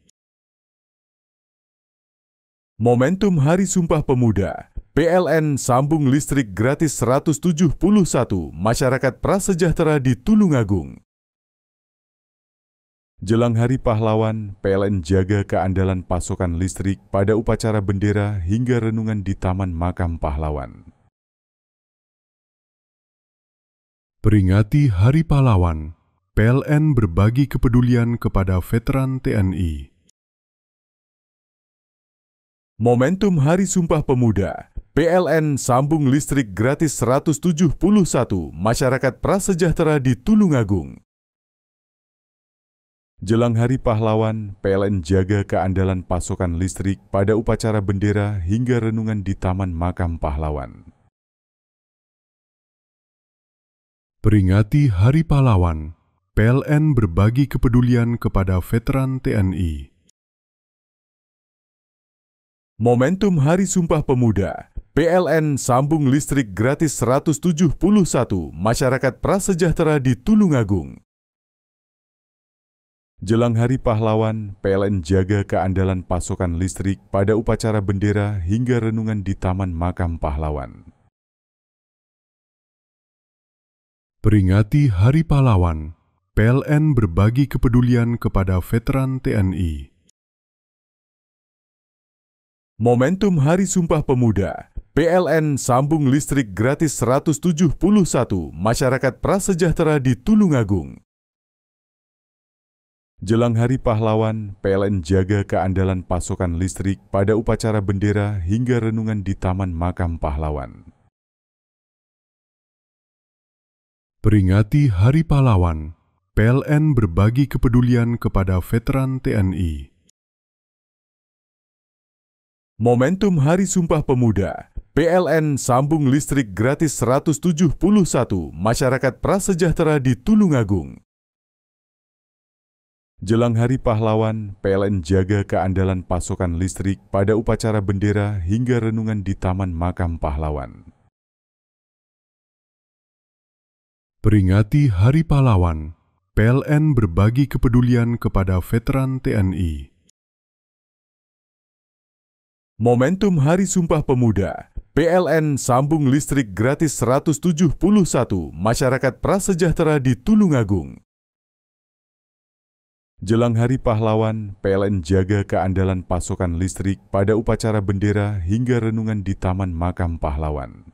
Momentum Hari Sumpah Pemuda, PLN sambung listrik gratis 171 masyarakat prasejahtera di Tulungagung. Jelang Hari Pahlawan, PLN jaga keandalan pasokan listrik pada upacara bendera hingga renungan di Taman Makam Pahlawan. Peringati Hari Pahlawan, PLN berbagi kepedulian kepada veteran TNI. Momentum Hari Sumpah Pemuda, PLN sambung listrik gratis 171 masyarakat prasejahtera di Tulungagung. Jelang Hari Pahlawan, PLN jaga keandalan pasokan listrik pada upacara bendera hingga renungan di Taman Makam Pahlawan. Peringati Hari Pahlawan, PLN berbagi kepedulian kepada veteran TNI. Momentum Hari Sumpah Pemuda, PLN sambung listrik gratis 171 masyarakat prasejahtera di Tulungagung. Jelang Hari Pahlawan, PLN jaga keandalan pasokan listrik pada upacara bendera hingga renungan di Taman Makam Pahlawan. Peringati Hari Pahlawan, PLN berbagi kepedulian kepada veteran TNI. Momentum Hari Sumpah Pemuda, PLN sambung listrik gratis 171 masyarakat prasejahtera di Tulungagung. Jelang Hari Pahlawan, PLN jaga keandalan pasokan listrik pada upacara bendera hingga renungan di Taman Makam Pahlawan. Peringati Hari Pahlawan, PLN berbagi kepedulian kepada veteran TNI. Momentum Hari Sumpah Pemuda, PLN sambung listrik gratis 171 masyarakat prasejahtera di Tulungagung. Jelang Hari Pahlawan, PLN jaga keandalan pasokan listrik pada upacara bendera hingga renungan di Taman Makam Pahlawan. Peringati Hari Pahlawan, PLN berbagi kepedulian kepada veteran TNI. Momentum Hari Sumpah Pemuda, PLN sambung listrik gratis 171 masyarakat prasejahtera di Tulungagung. Jelang Hari Pahlawan, PLN jaga keandalan pasokan listrik pada upacara bendera hingga renungan di Taman Makam Pahlawan.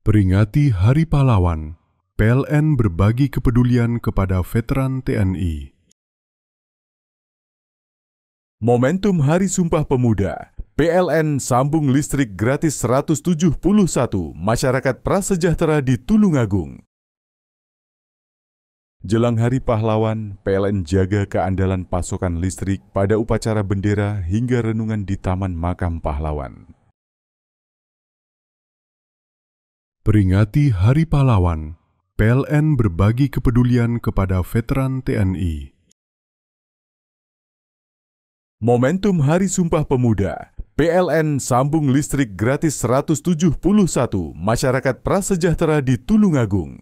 Peringati Hari Pahlawan, PLN berbagi kepedulian kepada veteran TNI. Momentum Hari Sumpah Pemuda, PLN sambung listrik gratis 171 masyarakat prasejahtera di Tulungagung. Jelang Hari Pahlawan, PLN jaga keandalan pasokan listrik pada upacara bendera hingga renungan di Taman Makam Pahlawan. Peringati Hari Pahlawan, PLN berbagi kepedulian kepada veteran TNI. Momentum Hari Sumpah Pemuda, PLN sambung listrik gratis 171 masyarakat prasejahtera di Tulungagung.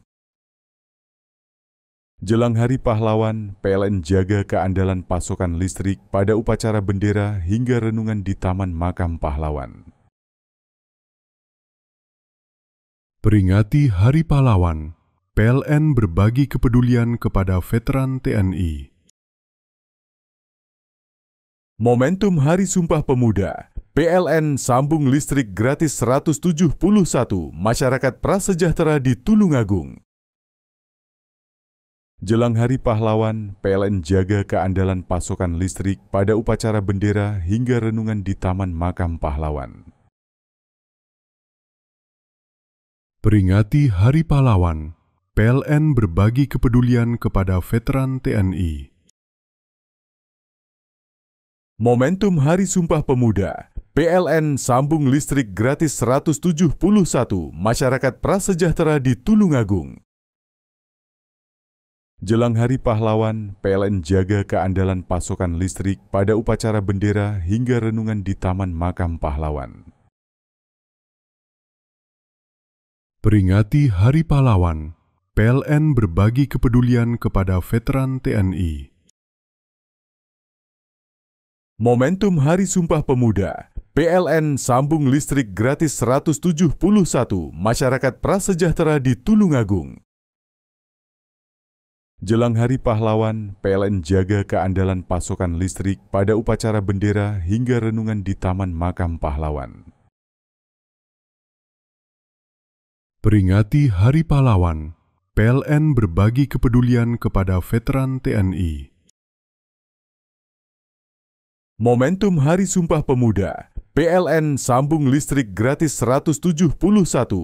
Jelang Hari Pahlawan, PLN jaga keandalan pasokan listrik pada upacara bendera hingga renungan di Taman Makam Pahlawan. Peringati Hari Pahlawan, PLN berbagi kepedulian kepada veteran TNI. Momentum Hari Sumpah Pemuda, PLN sambung listrik gratis 171 masyarakat prasejahtera di Tulungagung. Jelang Hari Pahlawan, PLN jaga keandalan pasokan listrik pada upacara bendera hingga renungan di Taman Makam Pahlawan. Peringati Hari Pahlawan, PLN berbagi kepedulian kepada veteran TNI. Momentum Hari Sumpah Pemuda, PLN sambung listrik gratis 171 masyarakat prasejahtera di Tulungagung. Jelang Hari Pahlawan, PLN jaga keandalan pasokan listrik pada upacara bendera hingga renungan di Taman Makam Pahlawan. Peringati Hari Pahlawan, PLN berbagi kepedulian kepada veteran TNI. Momentum Hari Sumpah Pemuda, PLN sambung listrik gratis 171 masyarakat prasejahtera di Tulungagung. Jelang Hari Pahlawan, PLN jaga keandalan pasokan listrik pada upacara bendera hingga renungan di Taman Makam Pahlawan. Peringati Hari Pahlawan, PLN berbagi kepedulian kepada veteran TNI. Momentum Hari Sumpah Pemuda, PLN sambung listrik gratis 171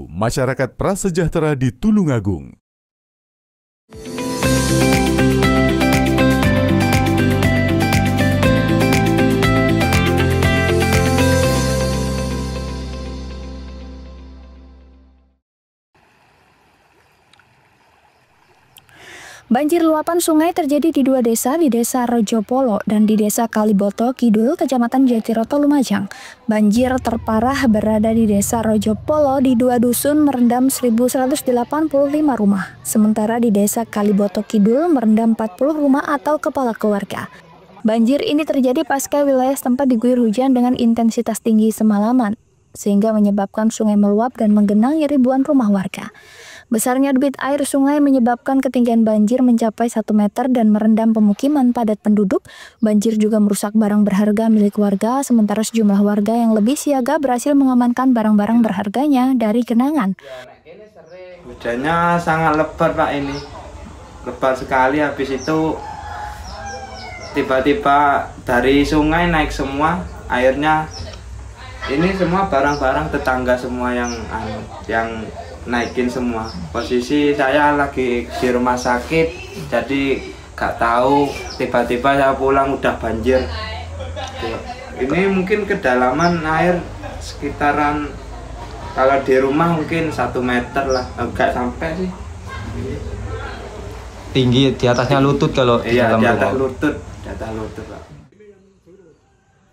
masyarakat prasejahtera di Tulungagung. Banjir luapan sungai terjadi di dua desa, di Desa Rejopolo dan di Desa Kaliboto Kidul, Kecamatan Jatiroto, Lumajang. Banjir terparah berada di Desa Rejopolo di dua dusun merendam 1.185 rumah. Sementara di Desa Kaliboto Kidul merendam 40 rumah atau kepala keluarga. Banjir ini terjadi pasca wilayah setempat diguyur hujan dengan intensitas tinggi semalaman, sehingga menyebabkan sungai meluap dan menggenangi ribuan rumah warga. Besarnya debit air sungai menyebabkan ketinggian banjir mencapai 1 meter dan merendam pemukiman padat penduduk. Banjir juga merusak barang berharga milik warga, sementara sejumlah warga yang lebih siaga berhasil mengamankan barang-barang berharganya dari genangan. Hujannya sangat lebat Pak ini, lebat sekali. Habis itu tiba-tiba dari sungai naik semua airnya. Ini semua barang-barang tetangga semua yang naikin semua. Posisi saya lagi di rumah sakit, jadi gak tahu, tiba-tiba saya pulang udah banjir. Ini mungkin kedalaman air sekitaran, kalau di rumah mungkin 1 meter lah, enggak sampai sih. Tinggi di atasnya lutut kalau di dalam di atas rumah. di atas lutut Pak.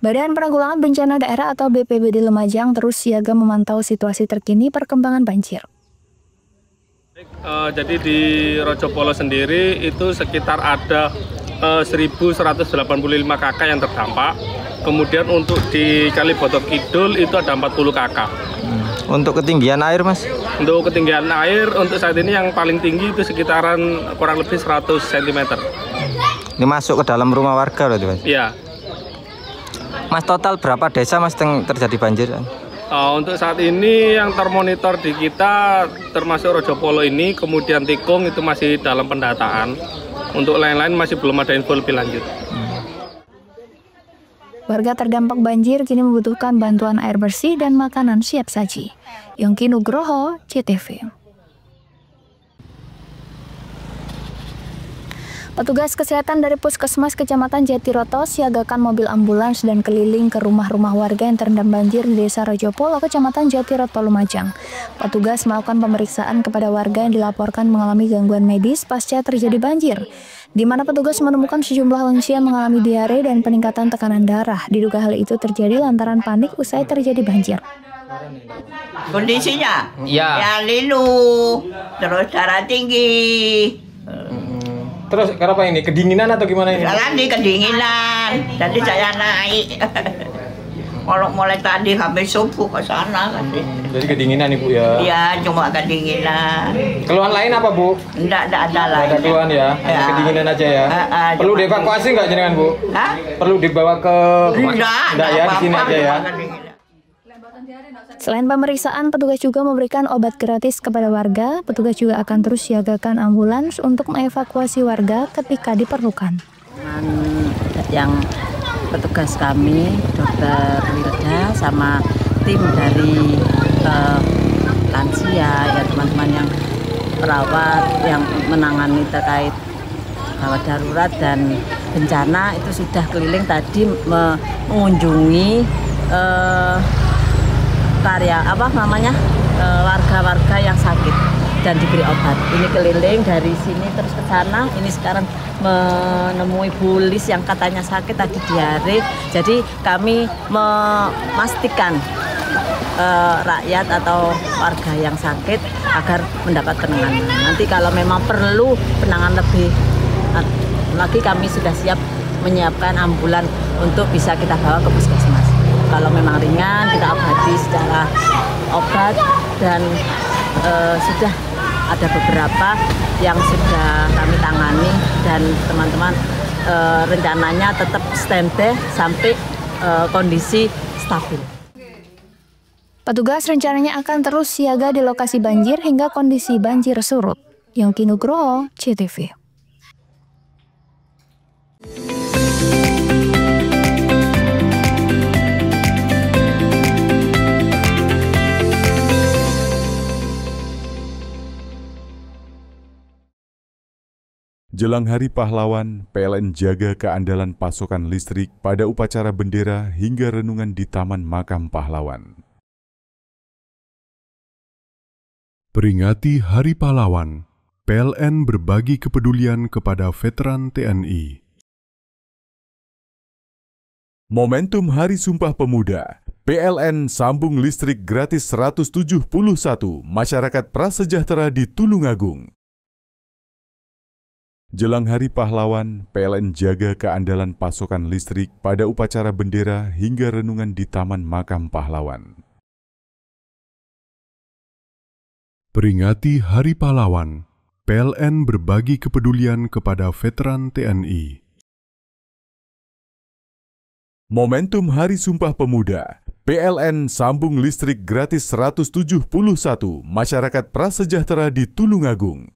Badan Penanggulangan Bencana Daerah atau BPBD Lumajang terus siaga memantau situasi terkini perkembangan banjir. Jadi di Rejopolo sendiri itu sekitar ada 1.185 KK yang terdampak. Kemudian untuk di Kaliboto Kidul itu ada 40 KK. Untuk ketinggian air Mas? Untuk ketinggian air untuk saat ini yang paling tinggi itu sekitaran kurang lebih 100 cm. Ini masuk ke dalam rumah warga berarti Mas? Iya. Mas, total berapa desa Mas yang terjadi banjir? Untuk saat ini yang termonitor di kita termasuk Rejopolo ini, kemudian Tikung itu masih dalam pendataan. Untuk lain-lain masih belum ada info lebih lanjut. Warga terdampak banjir kini membutuhkan bantuan air bersih dan makanan siap saji. Yongki Nugroho, CTV. Petugas kesehatan dari Puskesmas Kecamatan Jatiroto siagakan mobil ambulans dan keliling ke rumah-rumah warga yang terendam banjir di Desa Rejopolo, Kecamatan Jatiroto, Lumajang. Petugas melakukan pemeriksaan kepada warga yang dilaporkan mengalami gangguan medis pasca terjadi banjir, di mana petugas menemukan sejumlah lansia mengalami diare dan peningkatan tekanan darah. Diduga hal itu terjadi lantaran panik usai terjadi banjir. Kondisinya? Ya linu, terus darah tinggi. Terus kenapa ini? Kedinginan atau gimana ini? Jalan di kedinginan, jadi saya naik. Kalau mulai tadi habis subuh ke sana kasih. Jadi kedinginan Ibu ya? Iya, cuma kedinginan. Keluhan lain apa Bu? Enggak ada lain. Ada keluhan ya? Ya. Kedinginan aja ya? Perlu dievakuasi nggak jenengan Bu? Hah? Perlu dibawa ke rumah? Enggak ya, di sini aja ya? Selain pemeriksaan, petugas juga memberikan obat gratis kepada warga. Petugas juga akan terus siagakan ambulans untuk mengevakuasi warga ketika diperlukan. Yang petugas kami, Dokter Wilda sama tim dari lansia, ya teman-teman yang perawat yang menangani terkait gawat darurat dan bencana itu sudah keliling tadi mengunjungi warga-warga yang sakit. dan diberi obat. Ini keliling dari sini terus ke sana. Ini sekarang menemui Bu Lis yang katanya sakit tadi diare. Jadi kami memastikan rakyat atau warga yang sakit agar mendapat penanganan. Nanti kalau memang perlu penanganan lebih lagi, kami sudah siap menyiapkan ambulan untuk bisa kita bawa ke puskesmas. Kalau memang ringan, kita obati secara obat, dan sudah ada beberapa yang sudah kami tangani, dan teman-teman rencananya tetap standby sampai kondisi stabil. Petugas rencananya akan terus siaga di lokasi banjir hingga kondisi banjir surut. Yongki Nugroho, CTV. Jelang Hari Pahlawan, PLN jaga keandalan pasokan listrik pada upacara bendera hingga renungan di Taman Makam Pahlawan. Peringati Hari Pahlawan, PLN berbagi kepedulian kepada veteran TNI. Momentum Hari Sumpah Pemuda, PLN sambung listrik gratis 171 masyarakat prasejahtera di Tulungagung. Jelang Hari Pahlawan, PLN jaga keandalan pasokan listrik pada upacara bendera hingga renungan di Taman Makam Pahlawan. Peringati Hari Pahlawan, PLN berbagi kepedulian kepada veteran TNI. Momentum Hari Sumpah Pemuda, PLN sambung listrik gratis 171 masyarakat prasejahtera di Tulungagung.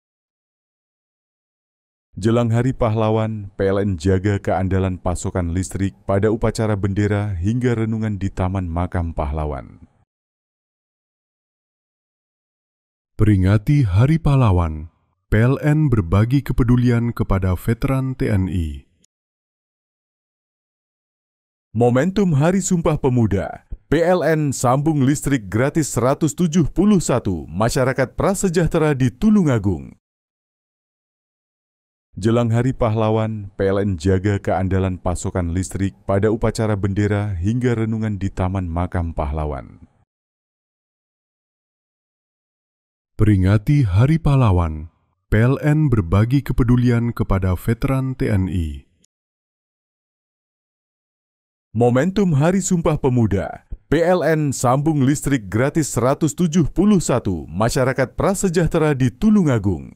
Jelang Hari Pahlawan, PLN jaga keandalan pasokan listrik pada upacara bendera hingga renungan di Taman Makam Pahlawan. Peringati Hari Pahlawan, PLN berbagi kepedulian kepada veteran TNI. Momentum Hari Sumpah Pemuda, PLN sambung listrik gratis 171 masyarakat prasejahtera di Tulungagung. Jelang Hari Pahlawan, PLN jaga keandalan pasokan listrik pada upacara bendera hingga renungan di Taman Makam Pahlawan. Peringati Hari Pahlawan, PLN berbagi kepedulian kepada veteran TNI. Momentum Hari Sumpah Pemuda, PLN sambung listrik gratis 171 masyarakat prasejahtera di Tulungagung.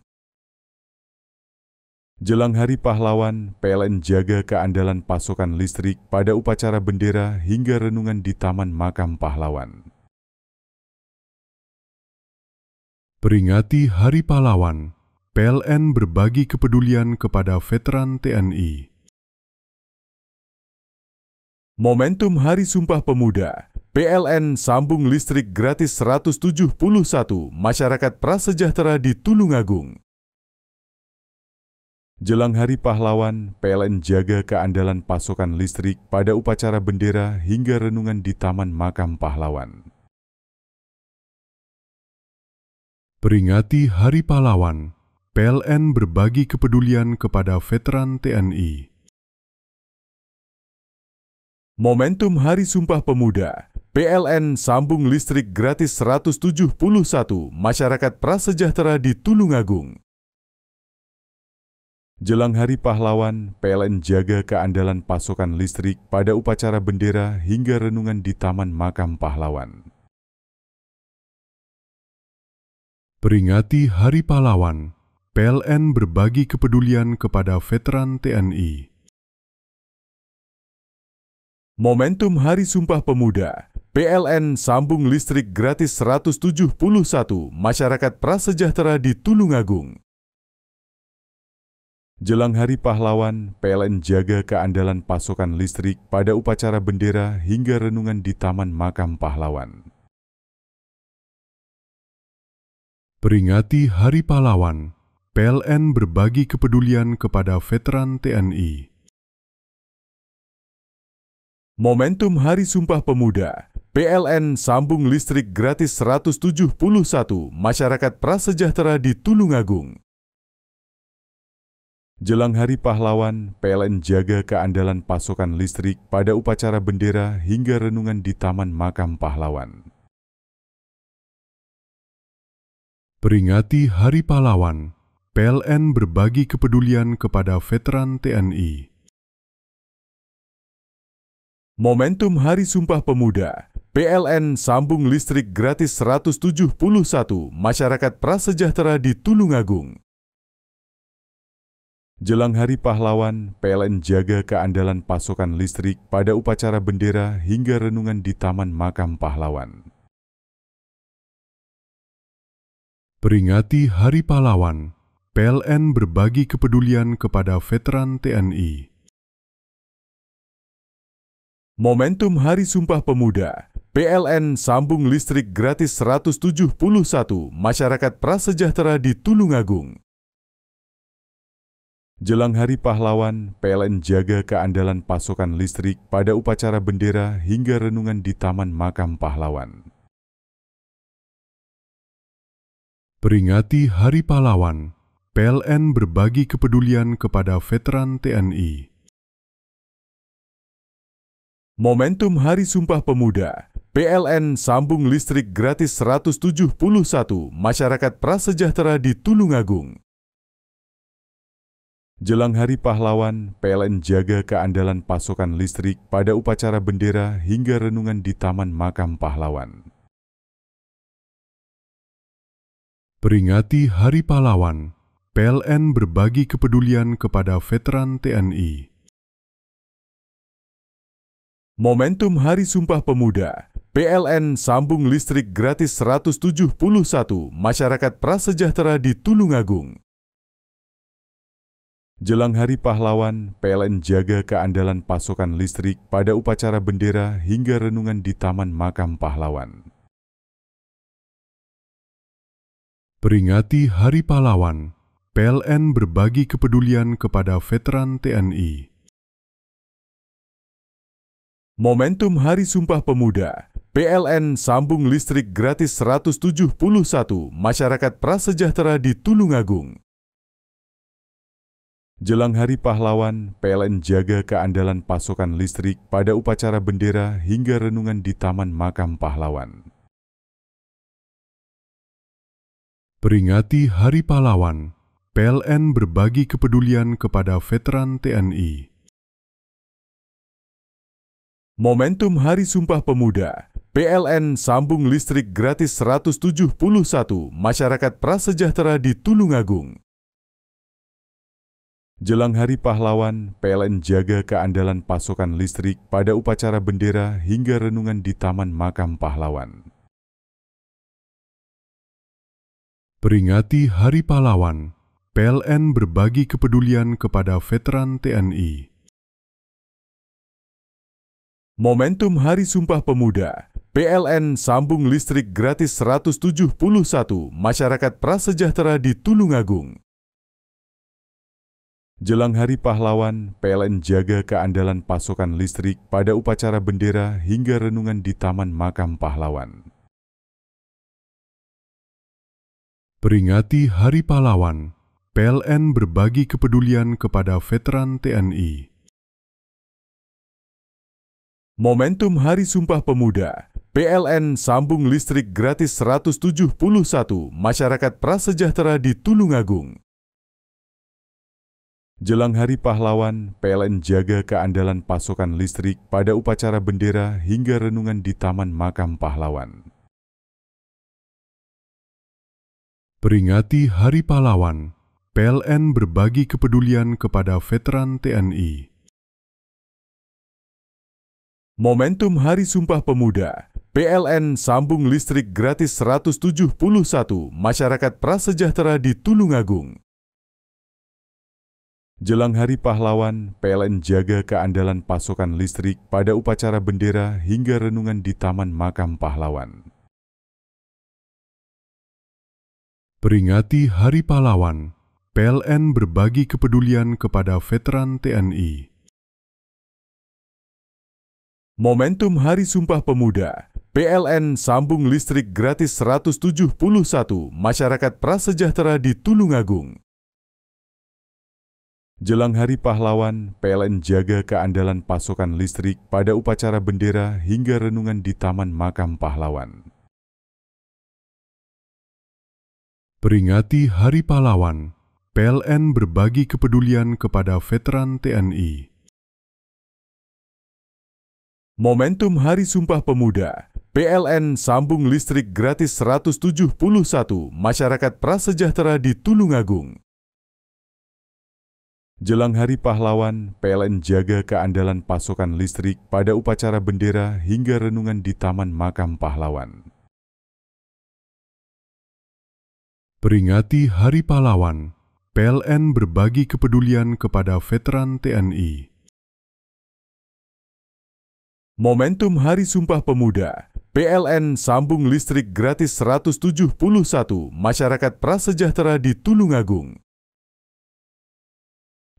Jelang Hari Pahlawan, PLN jaga keandalan pasokan listrik pada upacara bendera hingga renungan di Taman Makam Pahlawan. Peringati Hari Pahlawan, PLN berbagi kepedulian kepada veteran TNI. Momentum Hari Sumpah Pemuda, PLN sambung listrik gratis 171 masyarakat prasejahtera di Tulungagung. Jelang Hari Pahlawan, PLN jaga keandalan pasokan listrik pada upacara bendera hingga renungan di Taman Makam Pahlawan. Peringati Hari Pahlawan, PLN berbagi kepedulian kepada veteran TNI. Momentum Hari Sumpah Pemuda, PLN sambung listrik gratis 171 masyarakat prasejahtera di Tulungagung. Jelang Hari Pahlawan, PLN jaga keandalan pasokan listrik pada upacara bendera hingga renungan di Taman Makam Pahlawan. Peringati Hari Pahlawan, PLN berbagi kepedulian kepada veteran TNI. Momentum Hari Sumpah Pemuda, PLN sambung listrik gratis 171 masyarakat prasejahtera di Tulungagung. Jelang Hari Pahlawan, PLN jaga keandalan pasokan listrik pada upacara bendera hingga renungan di Taman Makam Pahlawan. Peringati Hari Pahlawan, PLN berbagi kepedulian kepada veteran TNI. Momentum Hari Sumpah Pemuda, PLN sambung listrik gratis 171 masyarakat prasejahtera di Tulungagung. Jelang Hari Pahlawan, PLN jaga keandalan pasokan listrik pada upacara bendera hingga renungan di Taman Makam Pahlawan. Peringati Hari Pahlawan, PLN berbagi kepedulian kepada veteran TNI. Momentum Hari Sumpah Pemuda, PLN sambung listrik gratis 171 masyarakat prasejahtera di Tulungagung. Jelang Hari Pahlawan, PLN jaga keandalan pasokan listrik pada upacara bendera hingga renungan di Taman Makam Pahlawan. Peringati Hari Pahlawan, PLN berbagi kepedulian kepada veteran TNI. Momentum Hari Sumpah Pemuda, PLN sambung listrik gratis 171 masyarakat prasejahtera di Tulungagung. Jelang Hari Pahlawan, PLN jaga keandalan pasokan listrik pada upacara bendera hingga renungan di Taman Makam Pahlawan. Peringati Hari Pahlawan, PLN berbagi kepedulian kepada veteran TNI. Momentum Hari Sumpah Pemuda, PLN sambung listrik gratis 171 masyarakat prasejahtera di Tulungagung. Jelang Hari Pahlawan, PLN jaga keandalan pasokan listrik pada upacara bendera hingga renungan di Taman Makam Pahlawan. Peringati Hari Pahlawan, PLN berbagi kepedulian kepada veteran TNI. Momentum Hari Sumpah Pemuda, PLN sambung listrik gratis 171 masyarakat prasejahtera di Tulungagung. Jelang Hari Pahlawan, PLN jaga keandalan pasokan listrik pada upacara bendera hingga renungan di Taman Makam Pahlawan. Peringati Hari Pahlawan, PLN berbagi kepedulian kepada veteran TNI. Momentum Hari Sumpah Pemuda, PLN sambung listrik gratis 171 masyarakat prasejahtera di Tulungagung. Jelang Hari Pahlawan, PLN jaga keandalan pasokan listrik pada upacara bendera hingga renungan di Taman Makam Pahlawan. Peringati Hari Pahlawan, PLN berbagi kepedulian kepada veteran TNI. Momentum Hari Sumpah Pemuda, PLN sambung listrik gratis 171 masyarakat prasejahtera di Tulungagung. Jelang Hari Pahlawan, PLN jaga keandalan pasokan listrik pada upacara bendera hingga renungan di Taman Makam Pahlawan. Peringati Hari Pahlawan, PLN berbagi kepedulian kepada veteran TNI. Momentum Hari Sumpah Pemuda, PLN sambung listrik gratis 171 masyarakat prasejahtera di Tulungagung. Jelang Hari Pahlawan, PLN jaga keandalan pasokan listrik pada upacara bendera hingga renungan di Taman Makam Pahlawan. Peringati Hari Pahlawan, PLN berbagi kepedulian kepada veteran TNI. Momentum Hari Sumpah Pemuda, PLN sambung listrik gratis 171 masyarakat prasejahtera di Tulungagung. Jelang Hari Pahlawan, PLN jaga keandalan pasokan listrik pada upacara bendera hingga renungan di Taman Makam Pahlawan. Peringati Hari Pahlawan, PLN berbagi kepedulian kepada veteran TNI. Momentum Hari Sumpah Pemuda, PLN sambung listrik gratis 171 masyarakat prasejahtera di Tulungagung. Jelang Hari Pahlawan, PLN jaga keandalan pasokan listrik pada upacara bendera hingga renungan di Taman Makam Pahlawan. Peringati Hari Pahlawan, PLN berbagi kepedulian kepada veteran TNI. Momentum Hari Sumpah Pemuda, PLN sambung listrik gratis 171 masyarakat prasejahtera di Tulungagung. Jelang Hari Pahlawan, PLN jaga keandalan pasokan listrik pada upacara bendera hingga renungan di Taman Makam Pahlawan. Peringati Hari Pahlawan, PLN berbagi kepedulian kepada veteran TNI. Momentum Hari Sumpah Pemuda, PLN sambung listrik gratis 171 masyarakat prasejahtera di Tulungagung. Jelang Hari Pahlawan, PLN jaga keandalan pasokan listrik pada upacara bendera hingga renungan di Taman Makam Pahlawan. Peringati Hari Pahlawan, PLN berbagi kepedulian kepada veteran TNI. Momentum Hari Sumpah Pemuda, PLN sambung listrik gratis 171 masyarakat prasejahtera di Tulungagung.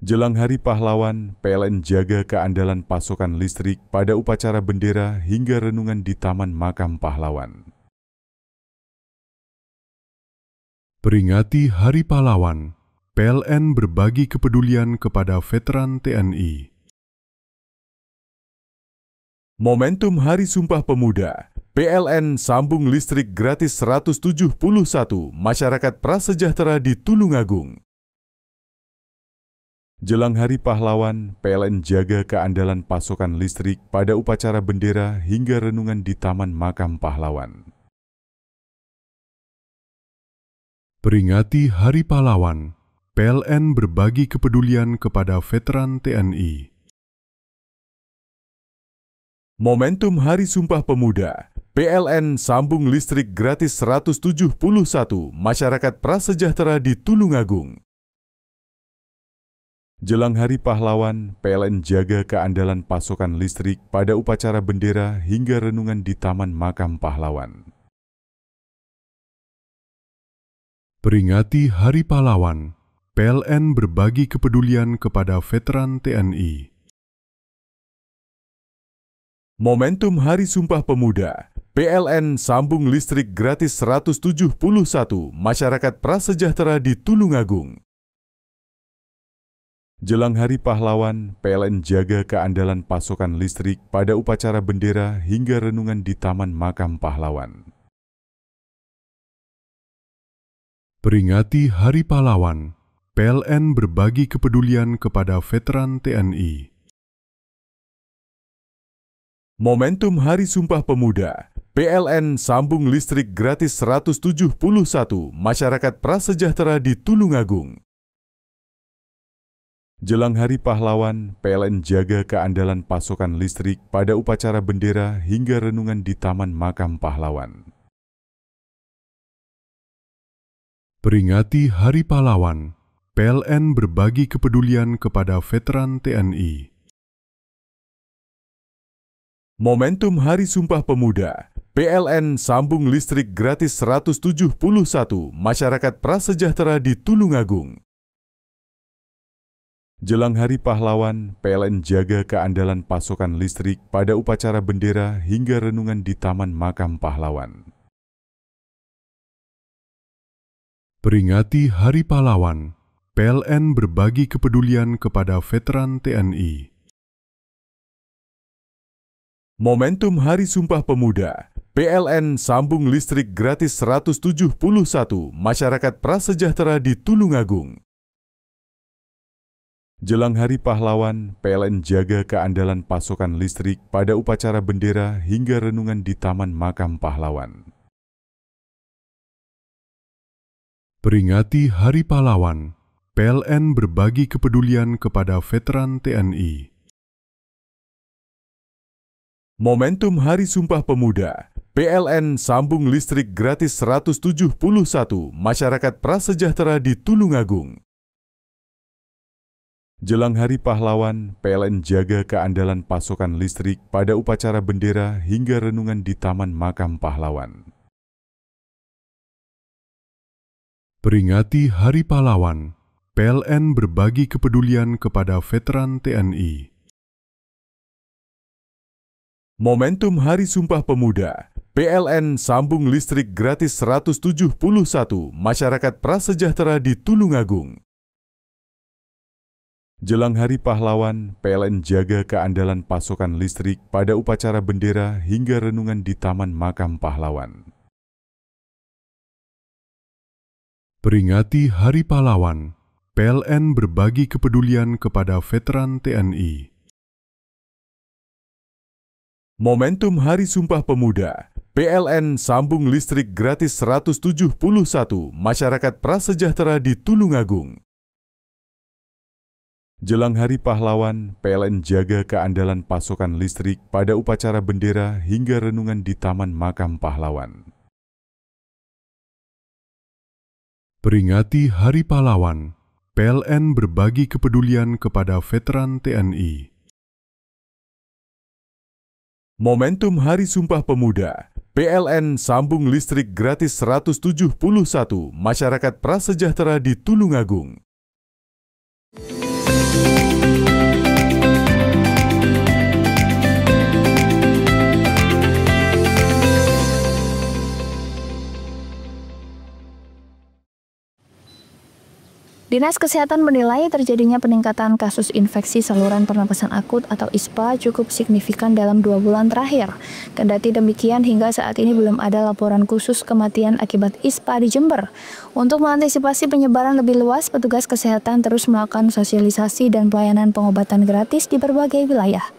Jelang Hari Pahlawan, PLN jaga keandalan pasokan listrik pada upacara bendera hingga renungan di Taman Makam Pahlawan. Peringati Hari Pahlawan, PLN berbagi kepedulian kepada veteran TNI. Momentum Hari Sumpah Pemuda, PLN sambung listrik gratis 171 masyarakat prasejahtera di Tulungagung. Jelang Hari Pahlawan, PLN jaga keandalan pasokan listrik pada upacara bendera hingga renungan di Taman Makam Pahlawan. Peringati Hari Pahlawan, PLN berbagi kepedulian kepada veteran TNI. Momentum Hari Sumpah Pemuda, PLN sambung listrik gratis 171 masyarakat prasejahtera di Tulungagung. Jelang Hari Pahlawan, PLN jaga keandalan pasokan listrik pada upacara bendera hingga renungan di Taman Makam Pahlawan. Peringati Hari Pahlawan, PLN berbagi kepedulian kepada veteran TNI. Momentum Hari Sumpah Pemuda, PLN sambung listrik gratis 171 masyarakat prasejahtera di Tulungagung. Jelang Hari Pahlawan, PLN jaga keandalan pasokan listrik pada upacara bendera hingga renungan di Taman Makam Pahlawan. Peringati Hari Pahlawan, PLN berbagi kepedulian kepada veteran TNI. Momentum Hari Sumpah Pemuda, PLN sambung listrik gratis 171 masyarakat prasejahtera di Tulungagung. Jelang Hari Pahlawan, PLN jaga keandalan pasokan listrik pada upacara bendera hingga renungan di Taman Makam Pahlawan. Peringati Hari Pahlawan, PLN berbagi kepedulian kepada veteran TNI. Momentum Hari Sumpah Pemuda, PLN sambung listrik gratis 171 masyarakat prasejahtera di Tulungagung. Jelang Hari Pahlawan, PLN jaga keandalan pasokan listrik pada upacara bendera hingga renungan di Taman Makam Pahlawan. Peringati Hari Pahlawan, PLN berbagi kepedulian kepada veteran TNI. Momentum Hari Sumpah Pemuda, PLN sambung listrik gratis 171 masyarakat prasejahtera di Tulungagung. Jelang Hari Pahlawan, PLN jaga keandalan pasokan listrik pada upacara bendera hingga renungan di Taman Makam Pahlawan. Peringati Hari Pahlawan, PLN berbagi kepedulian kepada veteran TNI. Momentum Hari Sumpah Pemuda, PLN sambung listrik gratis 171 masyarakat prasejahtera di Tulungagung. Jelang Hari Pahlawan, PLN jaga keandalan pasokan listrik pada upacara bendera hingga renungan di Taman Makam Pahlawan. Peringati Hari Pahlawan, PLN berbagi kepedulian kepada veteran TNI. Momentum Hari Sumpah Pemuda, PLN sambung listrik gratis 171 masyarakat prasejahtera di Tulungagung. Jelang Hari Pahlawan, PLN jaga keandalan pasokan listrik pada upacara bendera hingga renungan di Taman Makam Pahlawan. Peringati Hari Pahlawan, PLN berbagi kepedulian kepada veteran TNI. Momentum Hari Sumpah Pemuda, PLN sambung listrik gratis 171 masyarakat prasejahtera di Tulungagung. Jelang Hari Pahlawan, PLN jaga keandalan pasokan listrik pada upacara bendera hingga renungan di Taman Makam Pahlawan. Peringati Hari Pahlawan, PLN berbagi kepedulian kepada veteran TNI. Momentum Hari Sumpah Pemuda, PLN sambung listrik gratis 171 masyarakat prasejahtera di Tulungagung. Dinas Kesehatan menilai terjadinya peningkatan kasus infeksi saluran pernapasan akut atau ISPA cukup signifikan dalam 2 bulan terakhir. Kendati demikian, hingga saat ini belum ada laporan khusus kematian akibat ISPA di Jember. Untuk mengantisipasi penyebaran lebih luas, petugas kesehatan terus melakukan sosialisasi dan pelayanan pengobatan gratis di berbagai wilayah.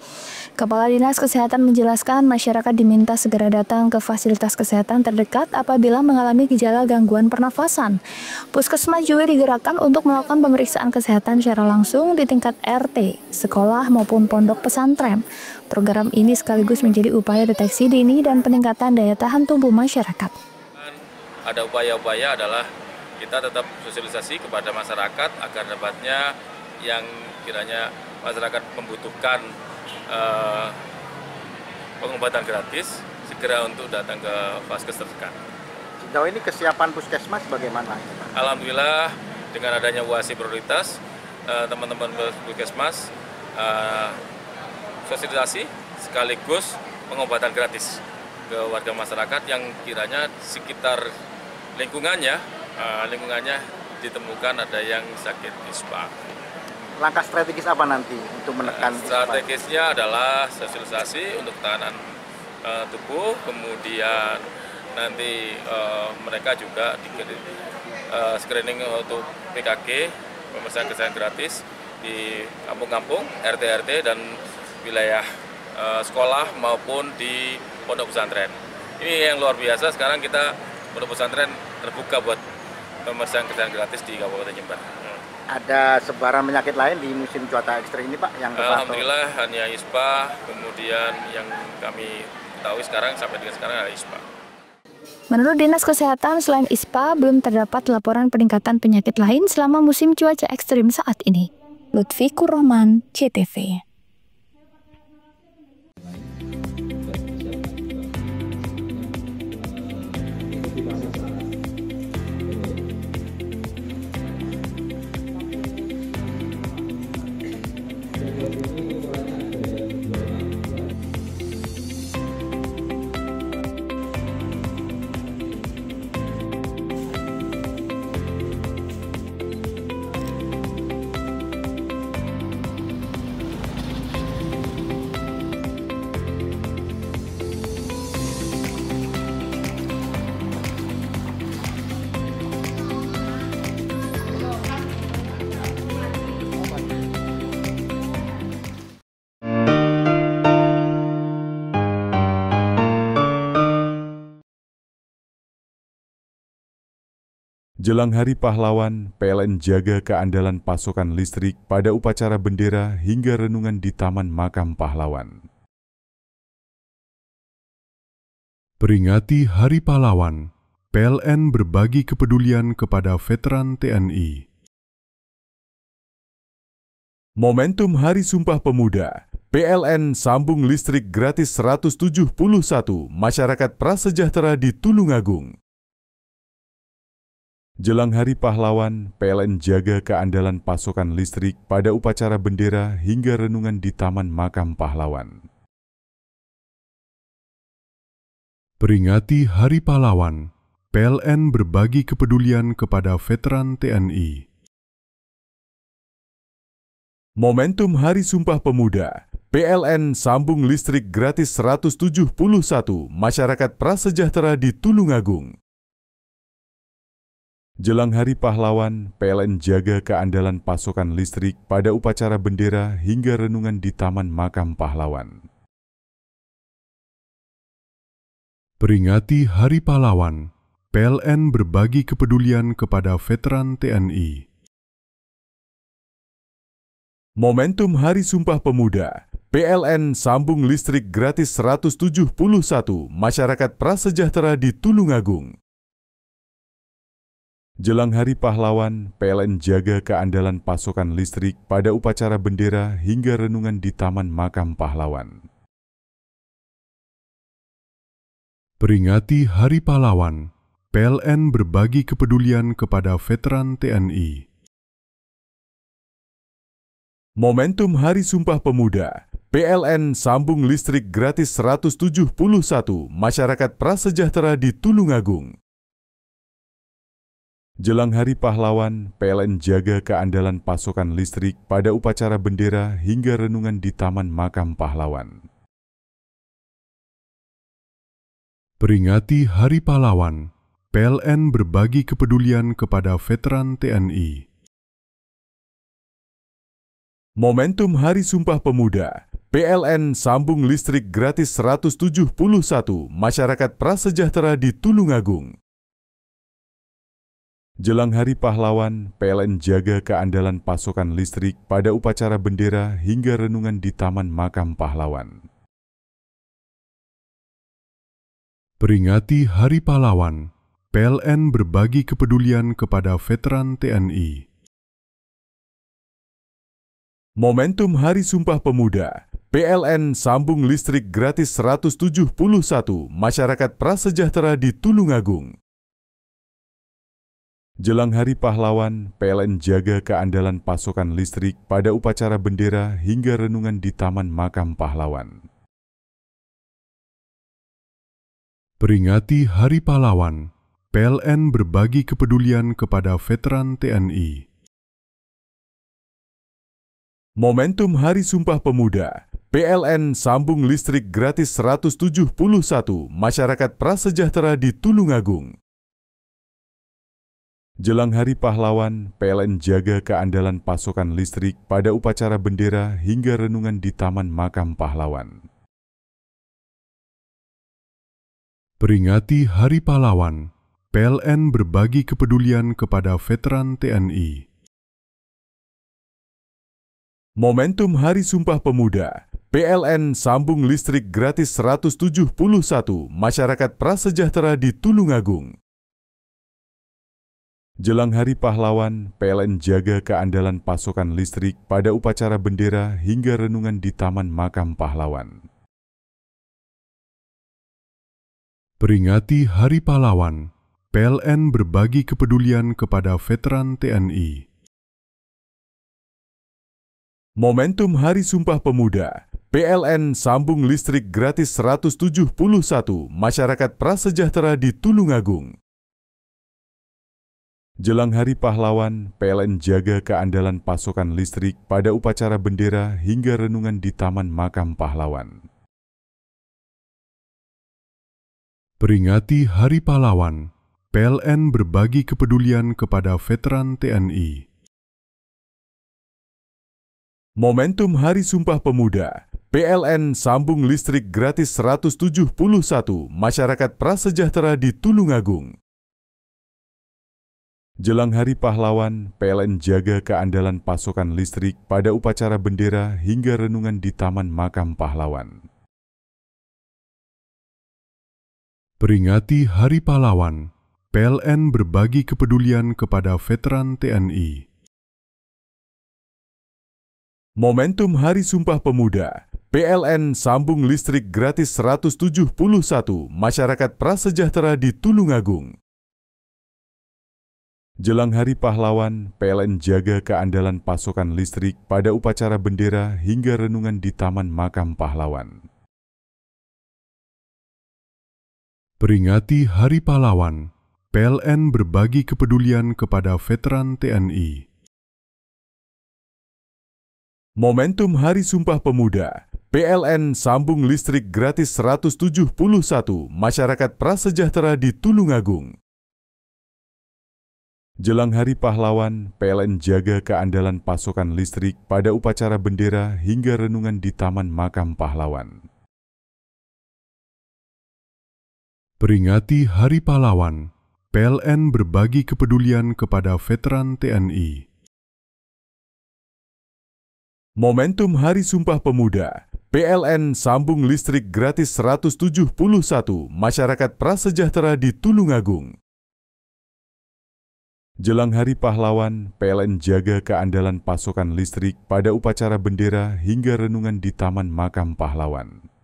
Kepala Dinas Kesehatan menjelaskan masyarakat diminta segera datang ke fasilitas kesehatan terdekat apabila mengalami gejala gangguan pernafasan. Puskesmas juga digerakkan untuk melakukan pemeriksaan kesehatan secara langsung di tingkat RT, sekolah maupun pondok pesantren. Program ini sekaligus menjadi upaya deteksi dini dan peningkatan daya tahan tubuh masyarakat. Ada upaya-upaya adalah kita tetap sosialisasi kepada masyarakat agar dapatnya yang kiranya masyarakat membutuhkan pengobatan gratis segera untuk datang ke vaskes terdekat. Sejauh ini kesiapan puskesmas bagaimana? Alhamdulillah dengan adanya UASI prioritas, teman-teman puskesmas sosialisasi sekaligus pengobatan gratis ke warga masyarakat yang kiranya sekitar lingkungannya ditemukan ada yang sakit ISPA. Langkah strategis apa nanti untuk menekan? Strategisnya adalah sosialisasi untuk ketahanan tubuh, kemudian nanti mereka juga di screening untuk PKG, pemeriksaan kesehatan gratis di kampung-kampung, RT-RT dan wilayah sekolah maupun di pondok pesantren. Ini yang luar biasa, sekarang kita pondok pesantren terbuka buat pemeriksaan kesehatan gratis di Kabupaten Jember. Ada sebaran penyakit lain di musim cuaca ekstrim ini, Pak? Alhamdulillah hanya ISPA, kemudian yang kami tahu sekarang sampai dengan sekarang ada ISPA. Menurut Dinas Kesehatan, selain ISPA, belum terdapat laporan peningkatan penyakit lain selama musim cuaca ekstrim saat ini. Lutfi Kurrohman, CTV. Jelang Hari Pahlawan, PLN jaga keandalan pasokan listrik pada upacara bendera hingga renungan di Taman Makam Pahlawan. Peringati Hari Pahlawan, PLN berbagi kepedulian kepada veteran TNI. Momentum Hari Sumpah Pemuda, PLN sambung listrik gratis 171 masyarakat prasejahtera di Tulungagung. Jelang Hari Pahlawan, PLN jaga keandalan pasokan listrik pada upacara bendera hingga renungan di Taman Makam Pahlawan. Peringati Hari Pahlawan, PLN berbagi kepedulian kepada veteran TNI. Momentum Hari Sumpah Pemuda, PLN sambung listrik gratis 171 masyarakat prasejahtera di Tulungagung. Jelang Hari Pahlawan, PLN jaga keandalan pasokan listrik pada upacara bendera hingga renungan di Taman Makam Pahlawan. Peringati Hari Pahlawan, PLN berbagi kepedulian kepada veteran TNI. Momentum Hari Sumpah Pemuda, PLN sambung listrik gratis 171 masyarakat prasejahtera di Tulungagung. Jelang Hari Pahlawan, PLN jaga keandalan pasokan listrik pada upacara bendera hingga renungan di Taman Makam Pahlawan. Peringati Hari Pahlawan, PLN berbagi kepedulian kepada veteran TNI. Momentum Hari Sumpah Pemuda, PLN sambung listrik gratis 171 masyarakat prasejahtera di Tulungagung. Jelang Hari Pahlawan, PLN jaga keandalan pasokan listrik pada upacara bendera hingga renungan di Taman Makam Pahlawan. Peringati Hari Pahlawan, PLN berbagi kepedulian kepada veteran TNI. Momentum Hari Sumpah Pemuda, PLN sambung listrik gratis 171 masyarakat prasejahtera di Tulungagung. Jelang Hari Pahlawan, PLN jaga keandalan pasokan listrik pada upacara bendera hingga renungan di Taman Makam Pahlawan. Peringati Hari Pahlawan, PLN berbagi kepedulian kepada veteran TNI. Momentum Hari Sumpah Pemuda, PLN sambung listrik gratis 171 masyarakat prasejahtera di Tulungagung. Jelang Hari Pahlawan, PLN jaga keandalan pasokan listrik pada upacara bendera hingga renungan di Taman Makam Pahlawan. Peringati Hari Pahlawan, PLN berbagi kepedulian kepada veteran TNI. Momentum Hari Sumpah Pemuda, PLN sambung listrik gratis 171 masyarakat prasejahtera di Tulungagung. Jelang Hari Pahlawan, PLN jaga keandalan pasokan listrik pada upacara bendera hingga renungan di Taman Makam Pahlawan. Peringati Hari Pahlawan, PLN berbagi kepedulian kepada veteran TNI. Momentum Hari Sumpah Pemuda, PLN sambung listrik gratis 171 masyarakat prasejahtera di Tulungagung. Jelang Hari Pahlawan, PLN jaga keandalan pasokan listrik pada upacara bendera hingga renungan di Taman Makam Pahlawan. Peringati Hari Pahlawan, PLN berbagi kepedulian kepada veteran TNI. Momentum Hari Sumpah Pemuda, PLN sambung listrik gratis 171 masyarakat prasejahtera di Tulungagung. Jelang Hari Pahlawan, PLN jaga keandalan pasokan listrik pada upacara bendera hingga renungan di Taman Makam Pahlawan. Peringati Hari Pahlawan, PLN berbagi kepedulian kepada veteran TNI. Momentum Hari Sumpah Pemuda, PLN sambung listrik gratis 171 masyarakat prasejahtera di Tulungagung. Jelang Hari Pahlawan, PLN jaga keandalan pasokan listrik pada upacara bendera hingga renungan di Taman Makam Pahlawan. Peringati Hari Pahlawan, PLN berbagi kepedulian kepada veteran TNI. Momentum Hari Sumpah Pemuda, PLN sambung listrik gratis 171 masyarakat prasejahtera di Tulungagung. Jelang Hari Pahlawan, PLN jaga keandalan pasokan listrik pada upacara bendera hingga renungan di Taman Makam Pahlawan. Peringati Hari Pahlawan, PLN berbagi kepedulian kepada veteran TNI. Momentum Hari Sumpah Pemuda, PLN sambung listrik gratis 171 masyarakat prasejahtera di Tulungagung. Jelang Hari Pahlawan, PLN jaga keandalan pasokan listrik pada upacara bendera hingga renungan di Taman Makam Pahlawan. Peringati Hari Pahlawan, PLN berbagi kepedulian kepada veteran TNI. Momentum Hari Sumpah Pemuda, PLN sambung listrik gratis 171 masyarakat prasejahtera di Tulungagung. Jelang Hari Pahlawan, PLN jaga keandalan pasokan listrik pada upacara bendera hingga renungan di Taman Makam Pahlawan.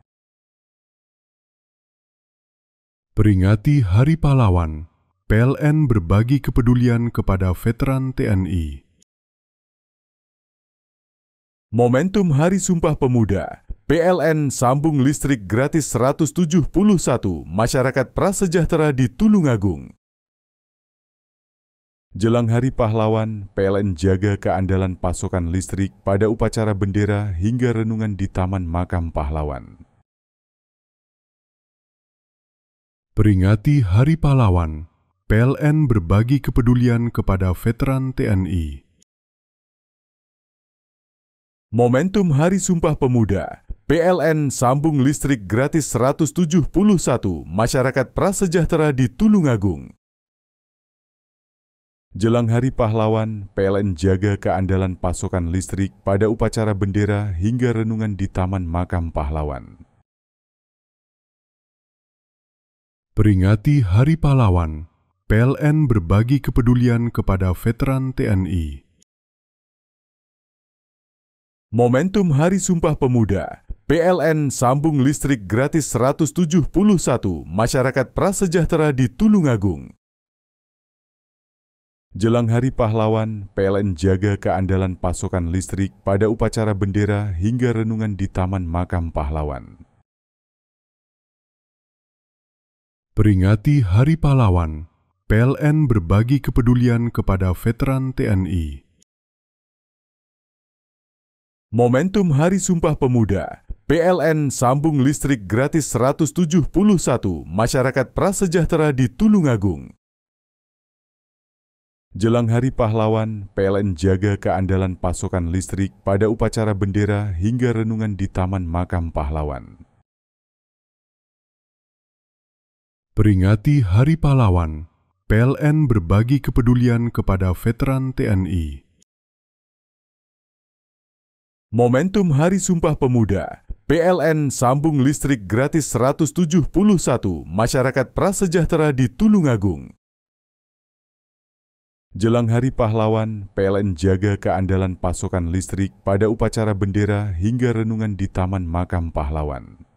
Peringati Hari Pahlawan, PLN berbagi kepedulian kepada veteran TNI. Momentum Hari Sumpah Pemuda, PLN sambung listrik gratis 171 masyarakat prasejahtera di Tulungagung. Jelang Hari Pahlawan, PLN jaga keandalan pasokan listrik pada upacara bendera hingga renungan di Taman Makam Pahlawan. Peringati Hari Pahlawan, PLN berbagi kepedulian kepada veteran TNI. Momentum Hari Sumpah Pemuda, PLN sambung listrik gratis 171 masyarakat prasejahtera di Tulungagung. Jelang Hari Pahlawan, PLN jaga keandalan pasokan listrik pada upacara bendera hingga renungan di Taman Makam Pahlawan. Peringati Hari Pahlawan, PLN berbagi kepedulian kepada veteran TNI. Momentum Hari Sumpah Pemuda, PLN sambung listrik gratis 171 masyarakat prasejahtera di Tulungagung. Jelang Hari Pahlawan, PLN jaga keandalan pasokan listrik pada upacara bendera hingga renungan di Taman Makam Pahlawan. Peringati Hari Pahlawan, PLN berbagi kepedulian kepada veteran TNI. Momentum Hari Sumpah Pemuda, PLN sambung listrik gratis 171 masyarakat prasejahtera di Tulungagung. Jelang Hari Pahlawan, PLN jaga keandalan pasokan listrik pada upacara bendera hingga renungan di Taman Makam Pahlawan. Peringati Hari Pahlawan, PLN berbagi kepedulian kepada veteran TNI. Momentum Hari Sumpah Pemuda, PLN sambung listrik gratis 171 masyarakat prasejahtera di Tulungagung. Jelang Hari Pahlawan, PLN jaga keandalan pasokan listrik pada upacara bendera hingga renungan di Taman Makam Pahlawan.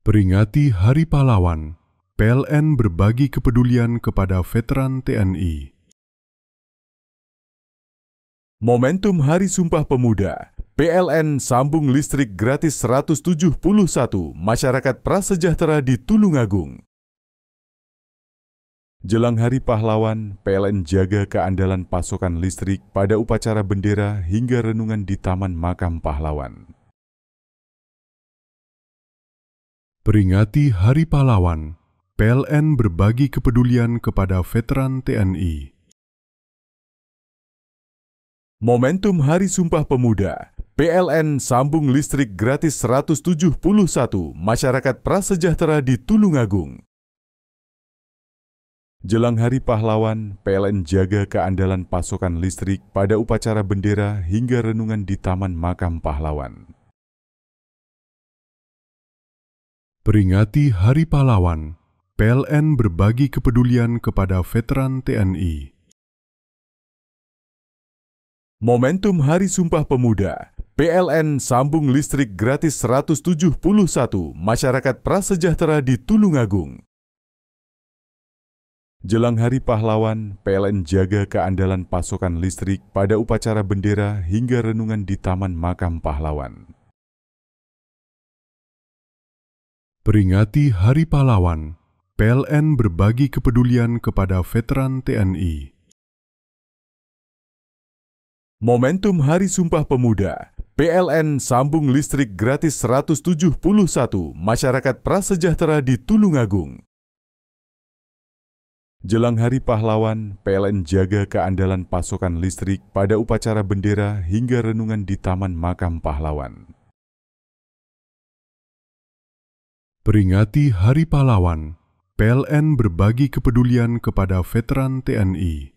Peringati Hari Pahlawan, PLN berbagi kepedulian kepada veteran TNI. Momentum Hari Sumpah Pemuda, PLN sambung listrik gratis 171 masyarakat prasejahtera di Tulungagung. Jelang Hari Pahlawan, PLN jaga keandalan pasokan listrik pada upacara bendera hingga renungan di Taman Makam Pahlawan. Peringati Hari Pahlawan, PLN berbagi kepedulian kepada veteran TNI. Momentum Hari Sumpah Pemuda, PLN sambung listrik gratis 171 masyarakat prasejahtera di Tulungagung. Jelang Hari Pahlawan, PLN jaga keandalan pasokan listrik pada upacara bendera hingga renungan di Taman Makam Pahlawan. Peringati Hari Pahlawan, PLN berbagi kepedulian kepada veteran TNI. Momentum Hari Sumpah Pemuda, PLN sambung listrik gratis 171 masyarakat prasejahtera di Tulungagung. Jelang Hari Pahlawan, PLN jaga keandalan pasokan listrik pada upacara bendera hingga renungan di Taman Makam Pahlawan. Peringati Hari Pahlawan, PLN berbagi kepedulian kepada veteran TNI. Momentum Hari Sumpah Pemuda, PLN sambung listrik gratis 171 masyarakat prasejahtera di Tulungagung. Jelang Hari Pahlawan, PLN jaga keandalan pasokan listrik pada upacara bendera hingga renungan di Taman Makam Pahlawan. Peringati Hari Pahlawan, PLN berbagi kepedulian kepada veteran TNI.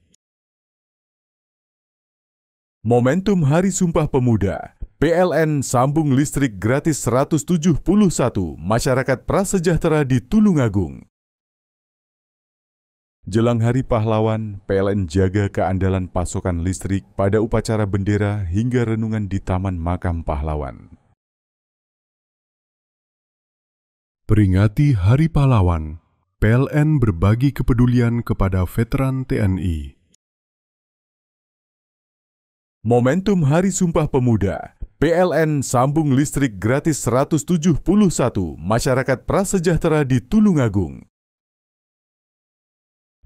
Momentum Hari Sumpah Pemuda, PLN sambung listrik gratis 171 masyarakat prasejahtera di Tulungagung. Jelang Hari Pahlawan, PLN jaga keandalan pasokan listrik pada upacara bendera hingga renungan di Taman Makam Pahlawan. Peringati Hari Pahlawan, PLN berbagi kepedulian kepada veteran TNI. Momentum Hari Sumpah Pemuda, PLN sambung listrik gratis 171 masyarakat prasejahtera di Tulungagung.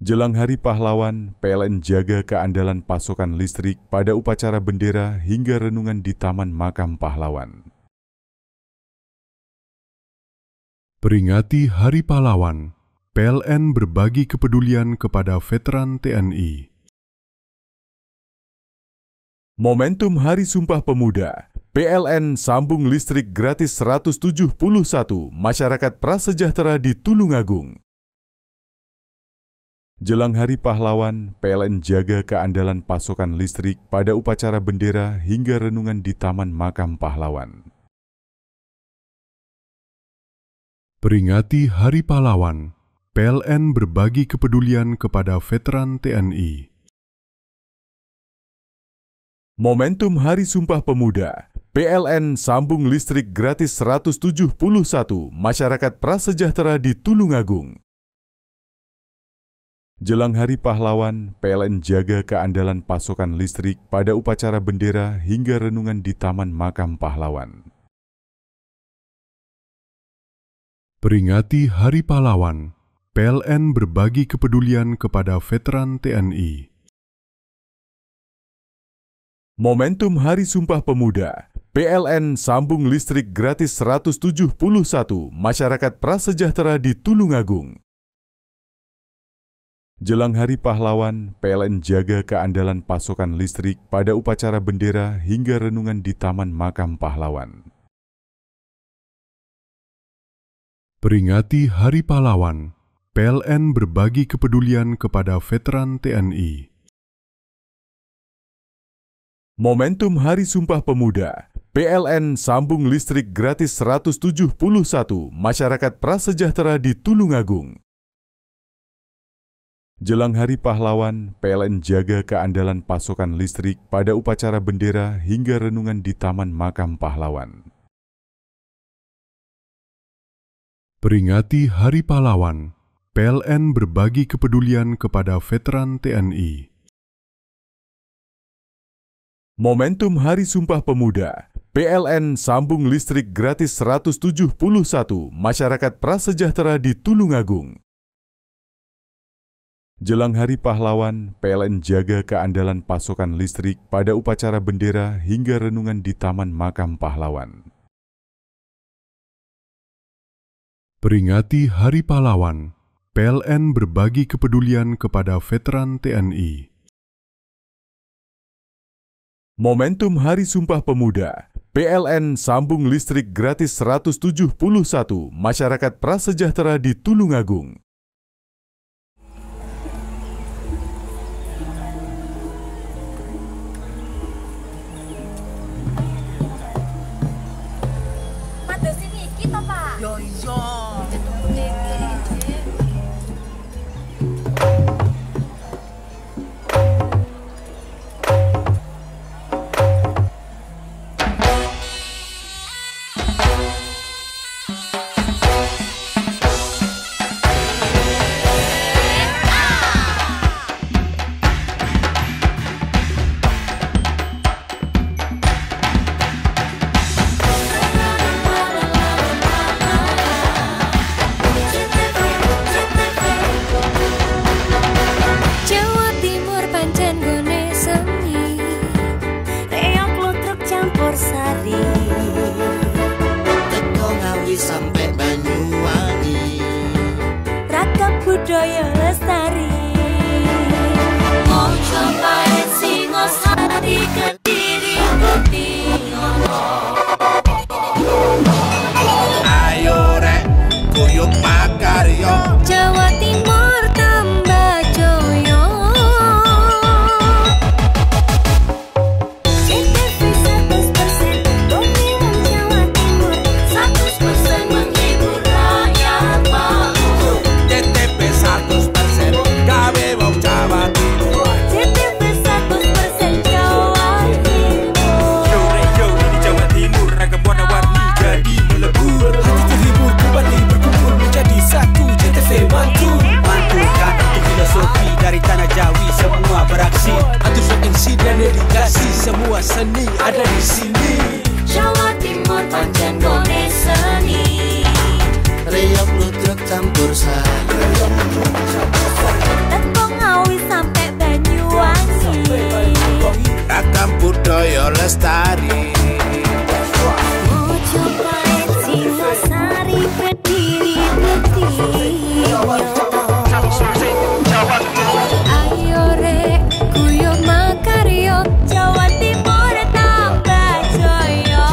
Jelang Hari Pahlawan, PLN jaga keandalan pasokan listrik pada upacara bendera hingga renungan di Taman Makam Pahlawan. Peringati Hari Pahlawan, PLN berbagi kepedulian kepada veteran TNI. Momentum Hari Sumpah Pemuda, PLN sambung listrik gratis 171 masyarakat prasejahtera di Tulungagung. Jelang Hari Pahlawan, PLN jaga keandalan pasokan listrik pada upacara bendera hingga renungan di Taman Makam Pahlawan. Peringati Hari Pahlawan, PLN berbagi kepedulian kepada veteran TNI. Momentum Hari Sumpah Pemuda, PLN sambung listrik gratis 171 masyarakat prasejahtera di Tulungagung. Jelang Hari Pahlawan, PLN jaga keandalan pasokan listrik pada upacara bendera hingga renungan di Taman Makam Pahlawan. Peringati Hari Pahlawan, PLN berbagi kepedulian kepada veteran TNI. Momentum Hari Sumpah Pemuda, PLN sambung listrik gratis 171 masyarakat prasejahtera di Tulungagung. Jelang Hari Pahlawan, PLN jaga keandalan pasokan listrik pada upacara bendera hingga renungan di Taman Makam Pahlawan. Peringati Hari Pahlawan, PLN berbagi kepedulian kepada veteran TNI. Momentum Hari Sumpah Pemuda, PLN sambung listrik gratis 171 masyarakat prasejahtera di Tulungagung. Jelang Hari Pahlawan, PLN jaga keandalan pasokan listrik pada upacara bendera hingga renungan di Taman Makam Pahlawan. Peringati Hari Pahlawan, PLN berbagi kepedulian kepada veteran TNI. Momentum Hari Sumpah Pemuda, PLN sambung listrik gratis 171 masyarakat prasejahtera di Tulungagung. Jelang Hari Pahlawan, PLN jaga keandalan pasokan listrik pada upacara bendera hingga renungan di Taman Makam Pahlawan. Peringati Hari Pahlawan, PLN berbagi kepedulian kepada veteran TNI. Momentum Hari Sumpah Pemuda, PLN sambung listrik gratis 171 masyarakat prasejahtera di Tulungagung. Ayo rek, guyub makarya. Jawa Timur tambah joyo. CTV 100% Doni wong Jawa Timur, 100% menghibur rakyat makmur. CTV 100% gawe wong Jawa Timur. CTV 100% Jawa Timur. Yo di Jawa Timur ragam warna-warni jadi melebur. Hati terhibur kembali berkumpul menjadi satu. CTV mantukan untuk filosofi dari tanah Jawi, semua beraksi. Atusuk insiden dedikasi, semua seni ada di sini. Jawa Timur pancen gone seni. Riok ludruk campur sari. Teko Ngawi sampai Banyuwangi. Ragam budaya lestari. Mojopahit Singosari berdiri ayo rek guyub makarya. Jawa Timur tambah joyo.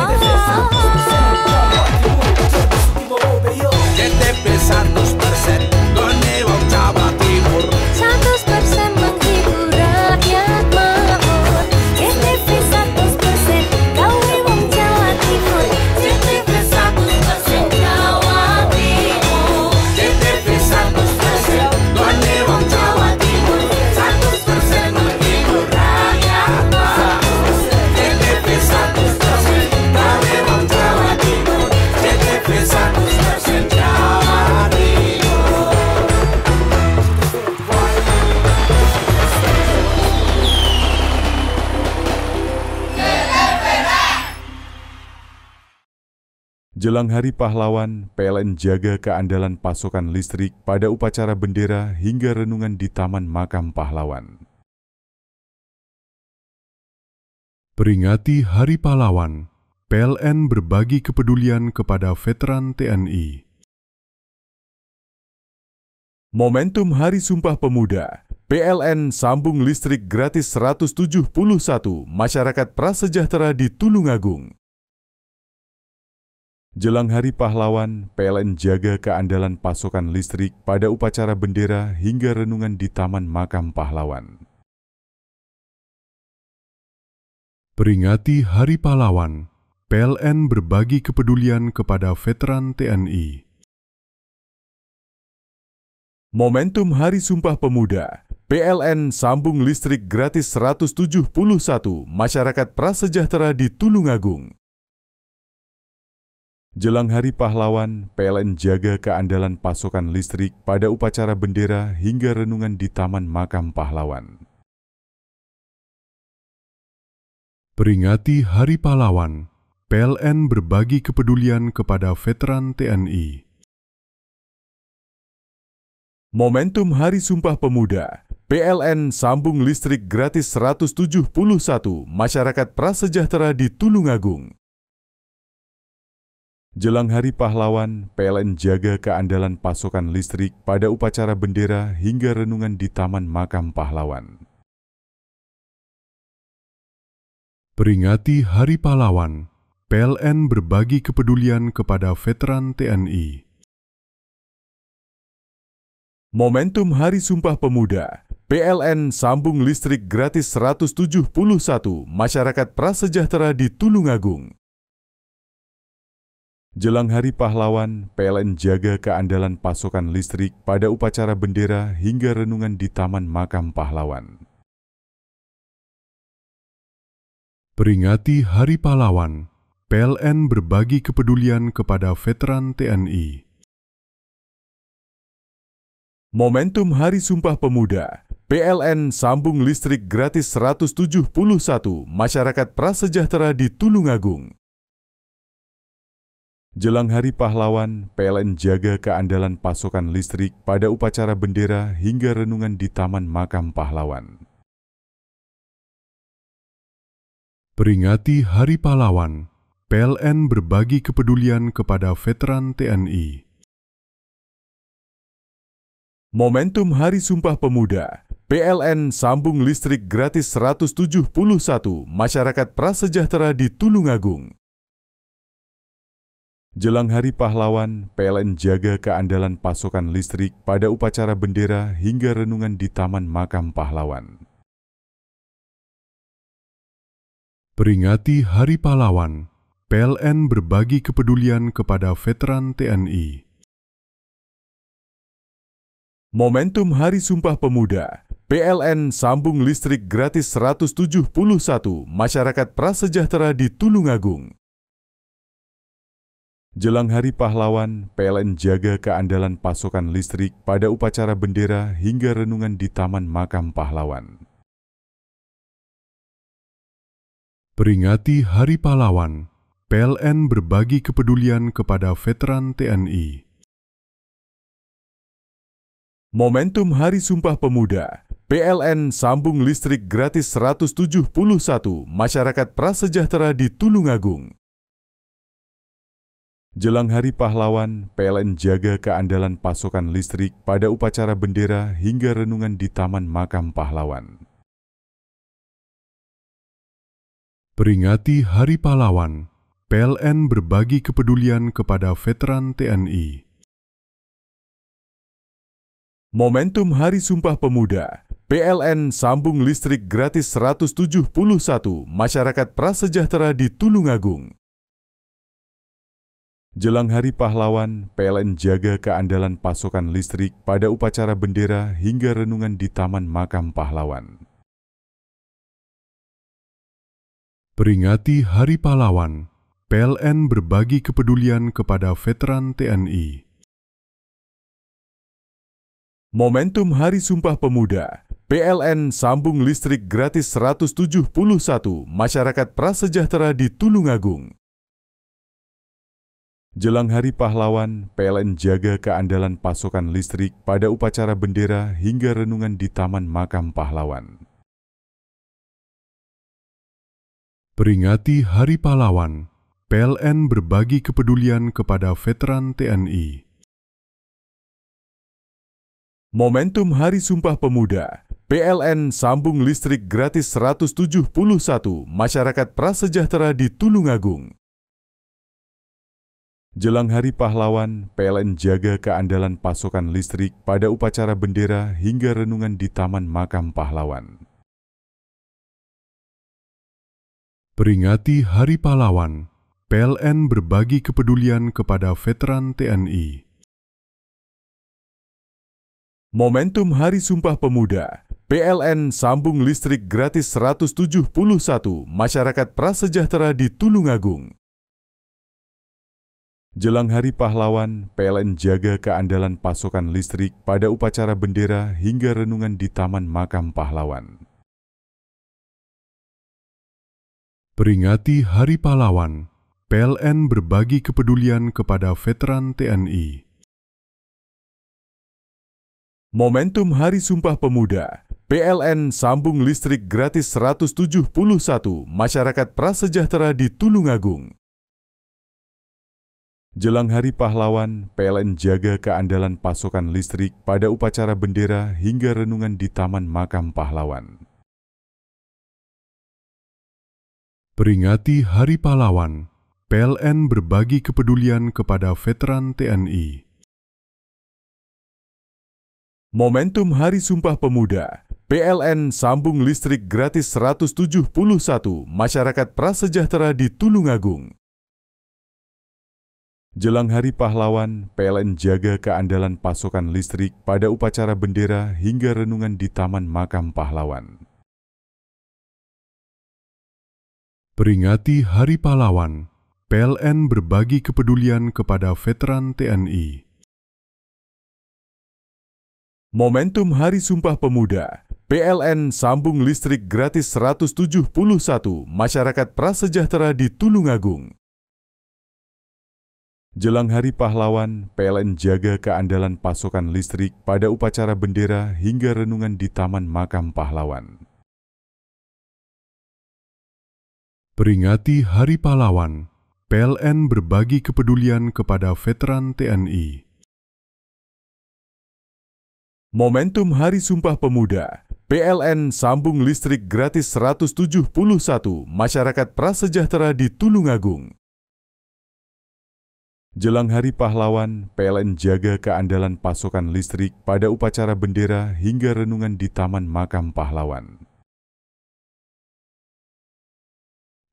CTV 100% gone wong Jawa Timur, 100% menghibur rakyat makmur. CTV 100% gawe wong Jawa Timur. CTV 100% Jawa Timur. CTV 100% gone wong Jawa Timur, 100% menghibur rakyat makmur. CTV 100% gawe wong Jawa Timur. CTV 100% Jawa Timur. Jelang Hari Pahlawan, PLN jaga keandalan pasokan listrik pada upacara bendera hingga renungan di Taman Makam Pahlawan. Peringati Hari Pahlawan, PLN berbagi kepedulian kepada veteran TNI. Momentum Hari Sumpah Pemuda, PLN sambung listrik gratis 171 masyarakat prasejahtera di Tulungagung. Jelang Hari Pahlawan, PLN jaga keandalan pasokan listrik pada upacara bendera hingga renungan di Taman Makam Pahlawan. Peringati Hari Pahlawan, PLN berbagi kepedulian kepada veteran TNI. Momentum Hari Sumpah Pemuda, PLN sambung listrik gratis 171 masyarakat prasejahtera di Tulungagung. Jelang Hari Pahlawan, PLN jaga keandalan pasokan listrik pada upacara bendera hingga renungan di Taman Makam Pahlawan. Peringati Hari Pahlawan, PLN berbagi kepedulian kepada veteran TNI. Momentum Hari Sumpah Pemuda, PLN sambung listrik gratis 171 masyarakat prasejahtera di Tulungagung. Jelang Hari Pahlawan, PLN jaga keandalan pasokan listrik pada upacara bendera hingga renungan di Taman Makam Pahlawan. Peringati Hari Pahlawan, PLN berbagi kepedulian kepada veteran TNI. Momentum Hari Sumpah Pemuda, PLN sambung listrik gratis 171 masyarakat prasejahtera di Tulungagung. Jelang Hari Pahlawan, PLN jaga keandalan pasokan listrik pada upacara bendera hingga renungan di Taman Makam Pahlawan. Peringati Hari Pahlawan, PLN berbagi kepedulian kepada veteran TNI. Momentum Hari Sumpah Pemuda, PLN sambung listrik gratis 171 masyarakat prasejahtera di Tulungagung. Jelang Hari Pahlawan, PLN jaga keandalan pasokan listrik pada upacara bendera hingga renungan di Taman Makam Pahlawan. Peringati Hari Pahlawan, PLN berbagi kepedulian kepada veteran TNI. Momentum Hari Sumpah Pemuda, PLN sambung listrik gratis 171 masyarakat prasejahtera di Tulungagung. Jelang Hari Pahlawan, PLN jaga keandalan pasokan listrik pada upacara bendera hingga renungan di Taman Makam Pahlawan. Peringati Hari Pahlawan, PLN berbagi kepedulian kepada veteran TNI. Momentum Hari Sumpah Pemuda, PLN sambung listrik gratis 171 masyarakat prasejahtera di Tulungagung. Jelang Hari Pahlawan, PLN jaga keandalan pasokan listrik pada upacara bendera hingga renungan di Taman Makam Pahlawan. Peringati Hari Pahlawan, PLN berbagi kepedulian kepada veteran TNI. Momentum Hari Sumpah Pemuda, PLN sambung listrik gratis 171 masyarakat prasejahtera di Tulungagung. Jelang Hari Pahlawan, PLN jaga keandalan pasokan listrik pada upacara bendera hingga renungan di Taman Makam Pahlawan. Peringati Hari Pahlawan, PLN berbagi kepedulian kepada veteran TNI. Momentum Hari Sumpah Pemuda, PLN sambung listrik gratis 171 masyarakat prasejahtera di Tulungagung. Jelang Hari Pahlawan, PLN jaga keandalan pasokan listrik pada upacara bendera hingga renungan di Taman Makam Pahlawan. Peringati Hari Pahlawan, PLN berbagi kepedulian kepada veteran TNI. Momentum Hari Sumpah Pemuda, PLN sambung listrik gratis 171 masyarakat prasejahtera di Tulungagung. Jelang Hari Pahlawan, PLN jaga keandalan pasokan listrik pada upacara bendera hingga renungan di Taman Makam Pahlawan. Peringati Hari Pahlawan, PLN berbagi kepedulian kepada veteran TNI. Momentum Hari Sumpah Pemuda, PLN sambung listrik gratis 171 masyarakat prasejahtera di Tulungagung. Jelang Hari Pahlawan, PLN jaga keandalan pasokan listrik pada upacara bendera hingga renungan di Taman Makam Pahlawan. Peringati Hari Pahlawan, PLN berbagi kepedulian kepada veteran TNI. Momentum Hari Sumpah Pemuda, PLN sambung listrik gratis 171 masyarakat prasejahtera di Tulungagung. Jelang Hari Pahlawan, PLN jaga keandalan pasokan listrik pada upacara bendera hingga renungan di Taman Makam Pahlawan. Peringati Hari Pahlawan, PLN berbagi kepedulian kepada veteran TNI. Momentum Hari Sumpah Pemuda, PLN sambung listrik gratis 171 masyarakat prasejahtera di Tulungagung. Jelang Hari Pahlawan, PLN jaga keandalan pasokan listrik pada upacara bendera hingga renungan di Taman Makam Pahlawan. Peringati Hari Pahlawan, PLN berbagi kepedulian kepada veteran TNI. Momentum Hari Sumpah Pemuda, PLN sambung listrik gratis 171 masyarakat prasejahtera di Tulungagung. Jelang Hari Pahlawan, PLN jaga keandalan pasokan listrik pada upacara bendera hingga renungan di Taman Makam Pahlawan. Peringati Hari Pahlawan, PLN berbagi kepedulian kepada veteran TNI. Momentum Hari Sumpah Pemuda, PLN sambung listrik gratis 171 masyarakat prasejahtera di Tulungagung. Jelang Hari Pahlawan, PLN jaga keandalan pasokan listrik pada upacara bendera hingga renungan di Taman Makam Pahlawan. Peringati Hari Pahlawan, PLN berbagi kepedulian kepada veteran TNI. Momentum Hari Sumpah Pemuda, PLN sambung listrik gratis 171 masyarakat prasejahtera di Tulungagung. Jelang Hari Pahlawan, PLN jaga keandalan pasokan listrik pada upacara bendera hingga renungan di Taman Makam Pahlawan.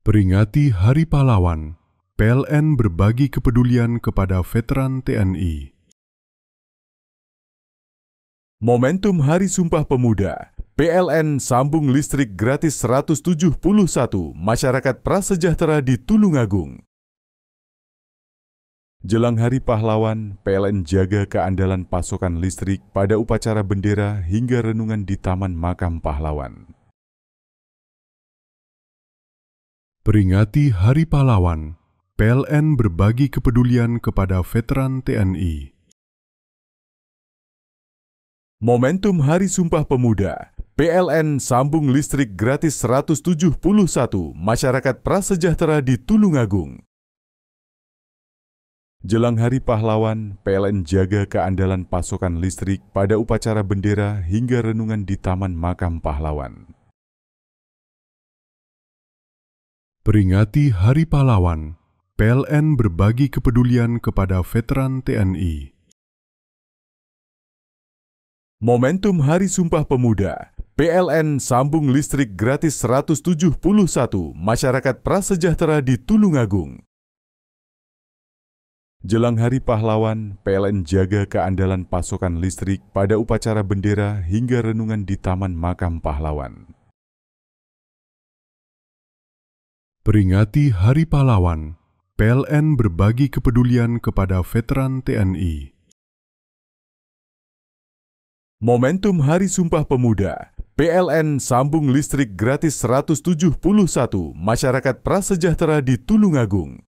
Peringati Hari Pahlawan, PLN berbagi kepedulian kepada veteran TNI. Momentum Hari Sumpah Pemuda, PLN sambung listrik gratis 171 masyarakat prasejahtera di Tulungagung. Jelang Hari Pahlawan, PLN jaga keandalan pasokan listrik pada upacara bendera hingga renungan di Taman Makam Pahlawan. Peringati Hari Pahlawan, PLN berbagi kepedulian kepada veteran TNI. Momentum Hari Sumpah Pemuda, PLN sambung listrik gratis 171 masyarakat prasejahtera di Tulungagung. Jelang Hari Pahlawan, PLN jaga keandalan pasokan listrik pada upacara bendera hingga renungan di Taman Makam Pahlawan. Peringati Hari Pahlawan, PLN berbagi kepedulian kepada veteran TNI. Momentum Hari Sumpah Pemuda, PLN sambung listrik gratis 171 masyarakat prasejahtera di Tulungagung. Jelang Hari Pahlawan, PLN jaga keandalan pasokan listrik pada upacara bendera hingga renungan di Taman Makam Pahlawan. Peringati Hari Pahlawan, PLN berbagi kepedulian kepada veteran TNI. Momentum Hari Sumpah Pemuda, PLN sambung listrik gratis 171 masyarakat prasejahtera di Tulungagung.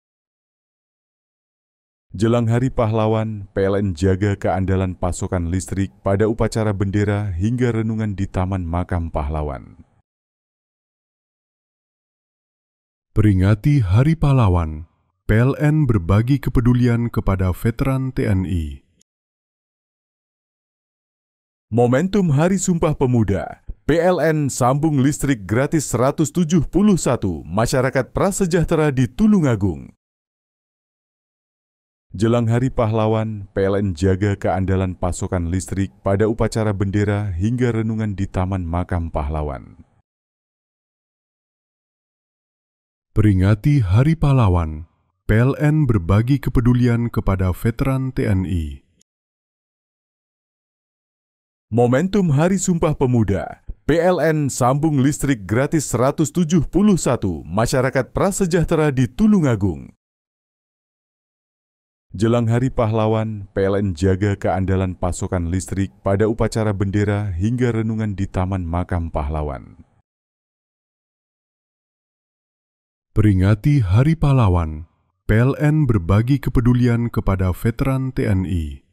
Jelang Hari Pahlawan, PLN jaga keandalan pasokan listrik pada upacara bendera hingga renungan di Taman Makam Pahlawan. Peringati Hari Pahlawan, PLN berbagi kepedulian kepada veteran TNI. Momentum Hari Sumpah Pemuda, PLN sambung listrik gratis 171 masyarakat prasejahtera di Tulungagung. Jelang Hari Pahlawan, PLN jaga keandalan pasokan listrik pada upacara bendera hingga renungan di Taman Makam Pahlawan. Peringati Hari Pahlawan, PLN berbagi kepedulian kepada veteran TNI. Momentum Hari Sumpah Pemuda, PLN sambung listrik gratis 171 masyarakat prasejahtera di Tulungagung. Jelang Hari Pahlawan, PLN jaga keandalan pasokan listrik pada upacara bendera hingga renungan di Taman Makam Pahlawan. Peringati Hari Pahlawan, PLN berbagi kepedulian kepada veteran TNI.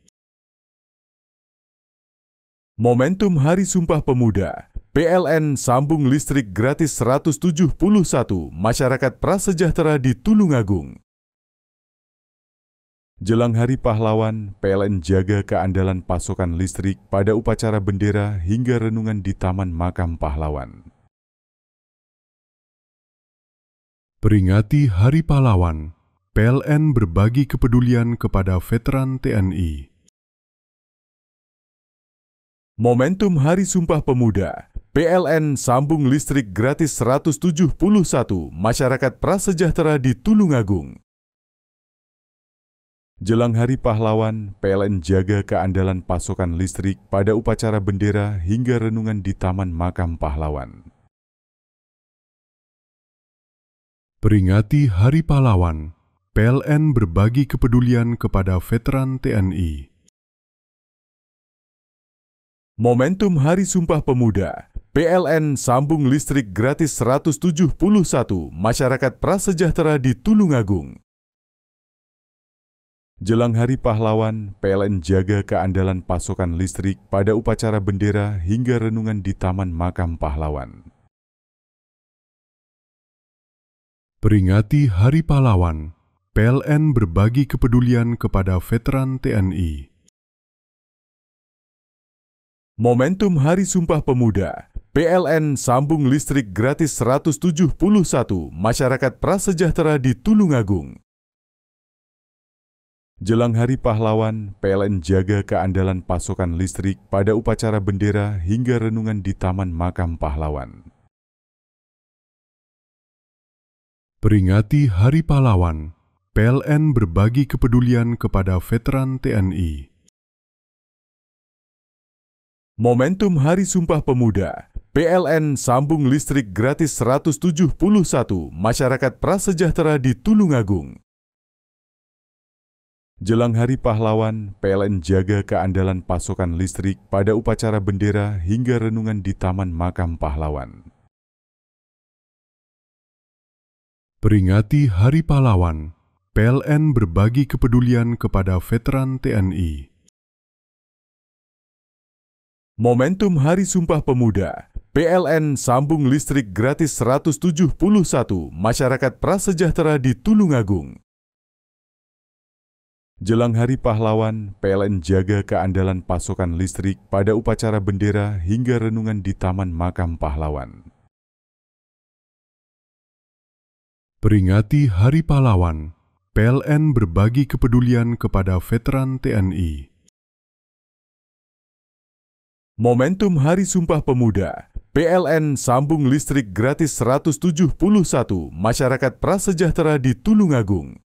Momentum Hari Sumpah Pemuda, PLN sambung listrik gratis 171 masyarakat prasejahtera di Tulungagung. Jelang Hari Pahlawan, PLN jaga keandalan pasokan listrik pada upacara bendera hingga renungan di Taman Makam Pahlawan. Peringati Hari Pahlawan, PLN berbagi kepedulian kepada veteran TNI. Momentum Hari Sumpah Pemuda, PLN sambung listrik gratis 171 masyarakat prasejahtera di Tulungagung. Jelang Hari Pahlawan, PLN jaga keandalan pasokan listrik pada upacara bendera hingga renungan di Taman Makam Pahlawan. Peringati Hari Pahlawan, PLN berbagi kepedulian kepada veteran TNI. Momentum Hari Sumpah Pemuda, PLN sambung listrik gratis 171 masyarakat prasejahtera di Tulungagung. Jelang Hari Pahlawan, PLN jaga keandalan pasokan listrik pada upacara bendera hingga renungan di Taman Makam Pahlawan. Peringati Hari Pahlawan, PLN berbagi kepedulian kepada veteran TNI. Momentum Hari Sumpah Pemuda, PLN sambung listrik gratis 171 masyarakat prasejahtera di Tulungagung. Jelang Hari Pahlawan, PLN jaga keandalan pasokan listrik pada upacara bendera hingga renungan di Taman Makam Pahlawan. Peringati Hari Pahlawan, PLN berbagi kepedulian kepada veteran TNI. Momentum Hari Sumpah Pemuda, PLN sambung listrik gratis 171 masyarakat prasejahtera di Tulungagung. Jelang Hari Pahlawan, PLN jaga keandalan pasokan listrik pada upacara bendera hingga renungan di Taman Makam Pahlawan. Peringati Hari Pahlawan, PLN berbagi kepedulian kepada veteran TNI. Momentum Hari Sumpah Pemuda, PLN sambung listrik gratis 171 masyarakat prasejahtera di Tulungagung. Jelang Hari Pahlawan, PLN jaga keandalan pasokan listrik pada upacara bendera hingga renungan di Taman Makam Pahlawan. Peringati Hari Pahlawan, PLN berbagi kepedulian kepada veteran TNI. Momentum Hari Sumpah Pemuda, PLN sambung listrik gratis 171 masyarakat prasejahtera di Tulungagung.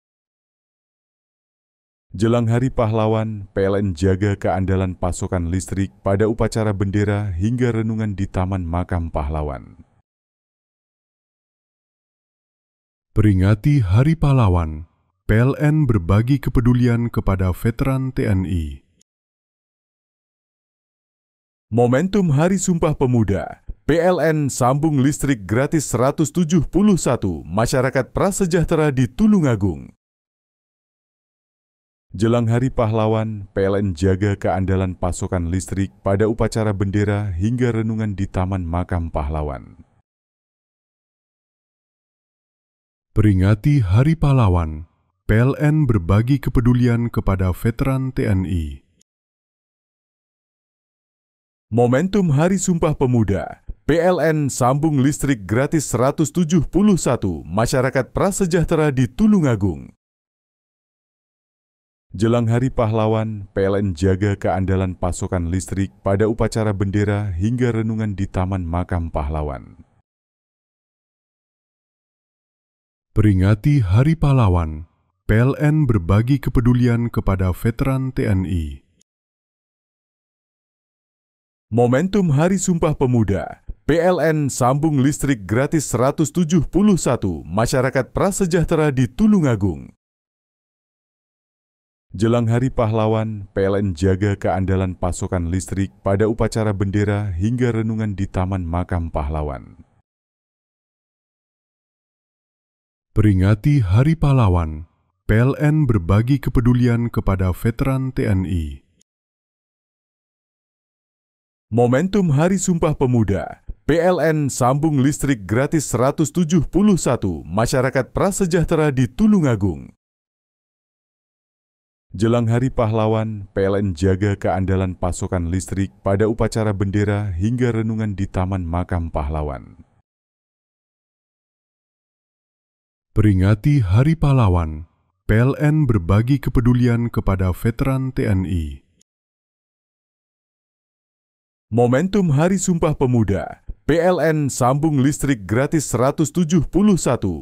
Jelang Hari Pahlawan, PLN jaga keandalan pasokan listrik pada upacara bendera hingga renungan di Taman Makam Pahlawan. Peringati Hari Pahlawan, PLN berbagi kepedulian kepada veteran TNI. Momentum Hari Sumpah Pemuda, PLN sambung listrik gratis 171 masyarakat prasejahtera di Tulungagung. Jelang Hari Pahlawan, PLN jaga keandalan pasokan listrik pada upacara bendera hingga renungan di Taman Makam Pahlawan. Peringati Hari Pahlawan, PLN berbagi kepedulian kepada veteran TNI. Momentum Hari Sumpah Pemuda, PLN sambung listrik gratis 171 masyarakat prasejahtera di Tulungagung. Jelang Hari Pahlawan, PLN jaga keandalan pasokan listrik pada upacara bendera hingga renungan di Taman Makam Pahlawan. Peringati Hari Pahlawan, PLN berbagi kepedulian kepada veteran TNI. Momentum Hari Sumpah Pemuda, PLN sambung listrik gratis 171 masyarakat prasejahtera di Tulungagung. Jelang Hari Pahlawan, PLN jaga keandalan pasokan listrik pada upacara bendera hingga renungan di Taman Makam Pahlawan. Peringati Hari Pahlawan, PLN berbagi kepedulian kepada veteran TNI. Momentum Hari Sumpah Pemuda, PLN sambung listrik gratis 171 masyarakat prasejahtera di Tulungagung. Jelang Hari Pahlawan, PLN jaga keandalan pasokan listrik pada upacara bendera hingga renungan di Taman Makam Pahlawan. Peringati Hari Pahlawan, PLN berbagi kepedulian kepada veteran TNI. Momentum Hari Sumpah Pemuda, PLN sambung listrik gratis 171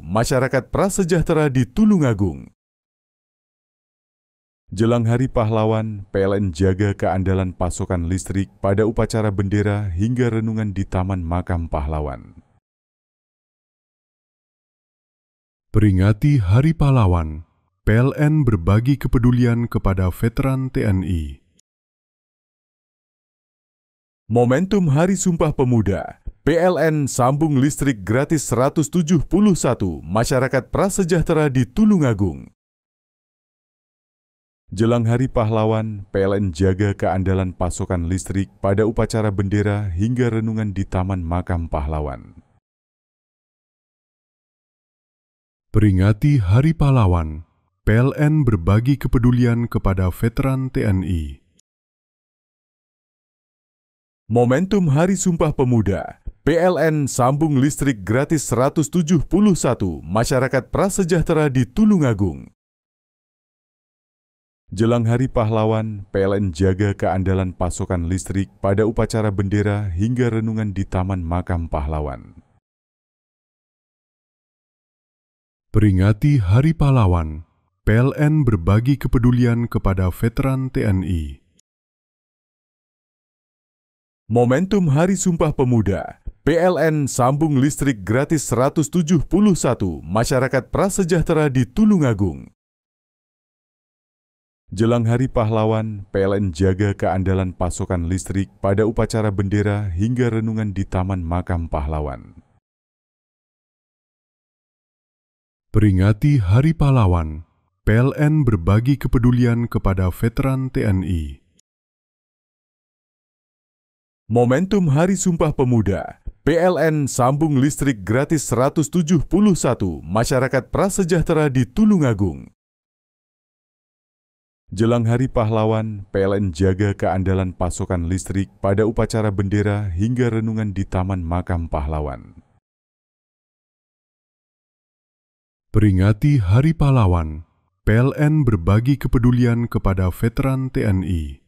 masyarakat prasejahtera di Tulungagung. Jelang Hari Pahlawan, PLN jaga keandalan pasokan listrik pada upacara bendera hingga renungan di Taman Makam Pahlawan. Peringati Hari Pahlawan, PLN berbagi kepedulian kepada veteran TNI. Momentum Hari Sumpah Pemuda, PLN sambung listrik gratis 171 masyarakat prasejahtera di Tulungagung. Jelang Hari Pahlawan, PLN jaga keandalan pasokan listrik pada upacara bendera hingga renungan di Taman Makam Pahlawan. Peringati Hari Pahlawan, PLN berbagi kepedulian kepada veteran TNI. Momentum Hari Sumpah Pemuda, PLN sambung listrik gratis 171 masyarakat prasejahtera di Tulungagung. Jelang Hari Pahlawan, PLN jaga keandalan pasokan listrik pada upacara bendera hingga renungan di Taman Makam Pahlawan. Peringati Hari Pahlawan, PLN berbagi kepedulian kepada veteran TNI. Momentum Hari Sumpah Pemuda, PLN sambung listrik gratis 171 masyarakat prasejahtera di Tulungagung. Jelang Hari Pahlawan, PLN jaga keandalan pasokan listrik pada upacara bendera hingga renungan di Taman Makam Pahlawan. Peringati Hari Pahlawan, PLN berbagi kepedulian kepada veteran TNI. Momentum Hari Sumpah Pemuda, PLN sambung listrik gratis 171 masyarakat prasejahtera di Tulungagung. Jelang Hari Pahlawan, PLN jaga keandalan pasokan listrik pada upacara bendera hingga renungan di Taman Makam Pahlawan. Peringati Hari Pahlawan, PLN berbagi kepedulian kepada veteran TNI.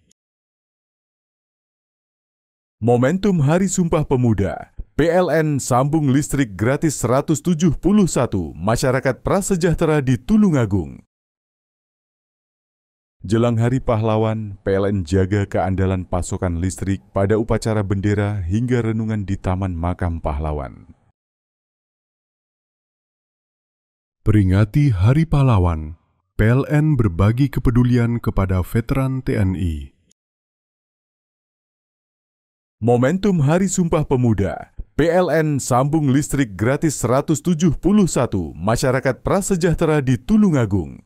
Momentum Hari Sumpah Pemuda, PLN sambung listrik gratis 171 masyarakat prasejahtera di Tulungagung. Jelang Hari Pahlawan, PLN jaga keandalan pasokan listrik pada upacara bendera hingga renungan di Taman Makam Pahlawan. Peringati Hari Pahlawan, PLN berbagi kepedulian kepada veteran TNI. Momentum Hari Sumpah Pemuda, PLN sambung listrik gratis 171 masyarakat prasejahtera di Tulungagung.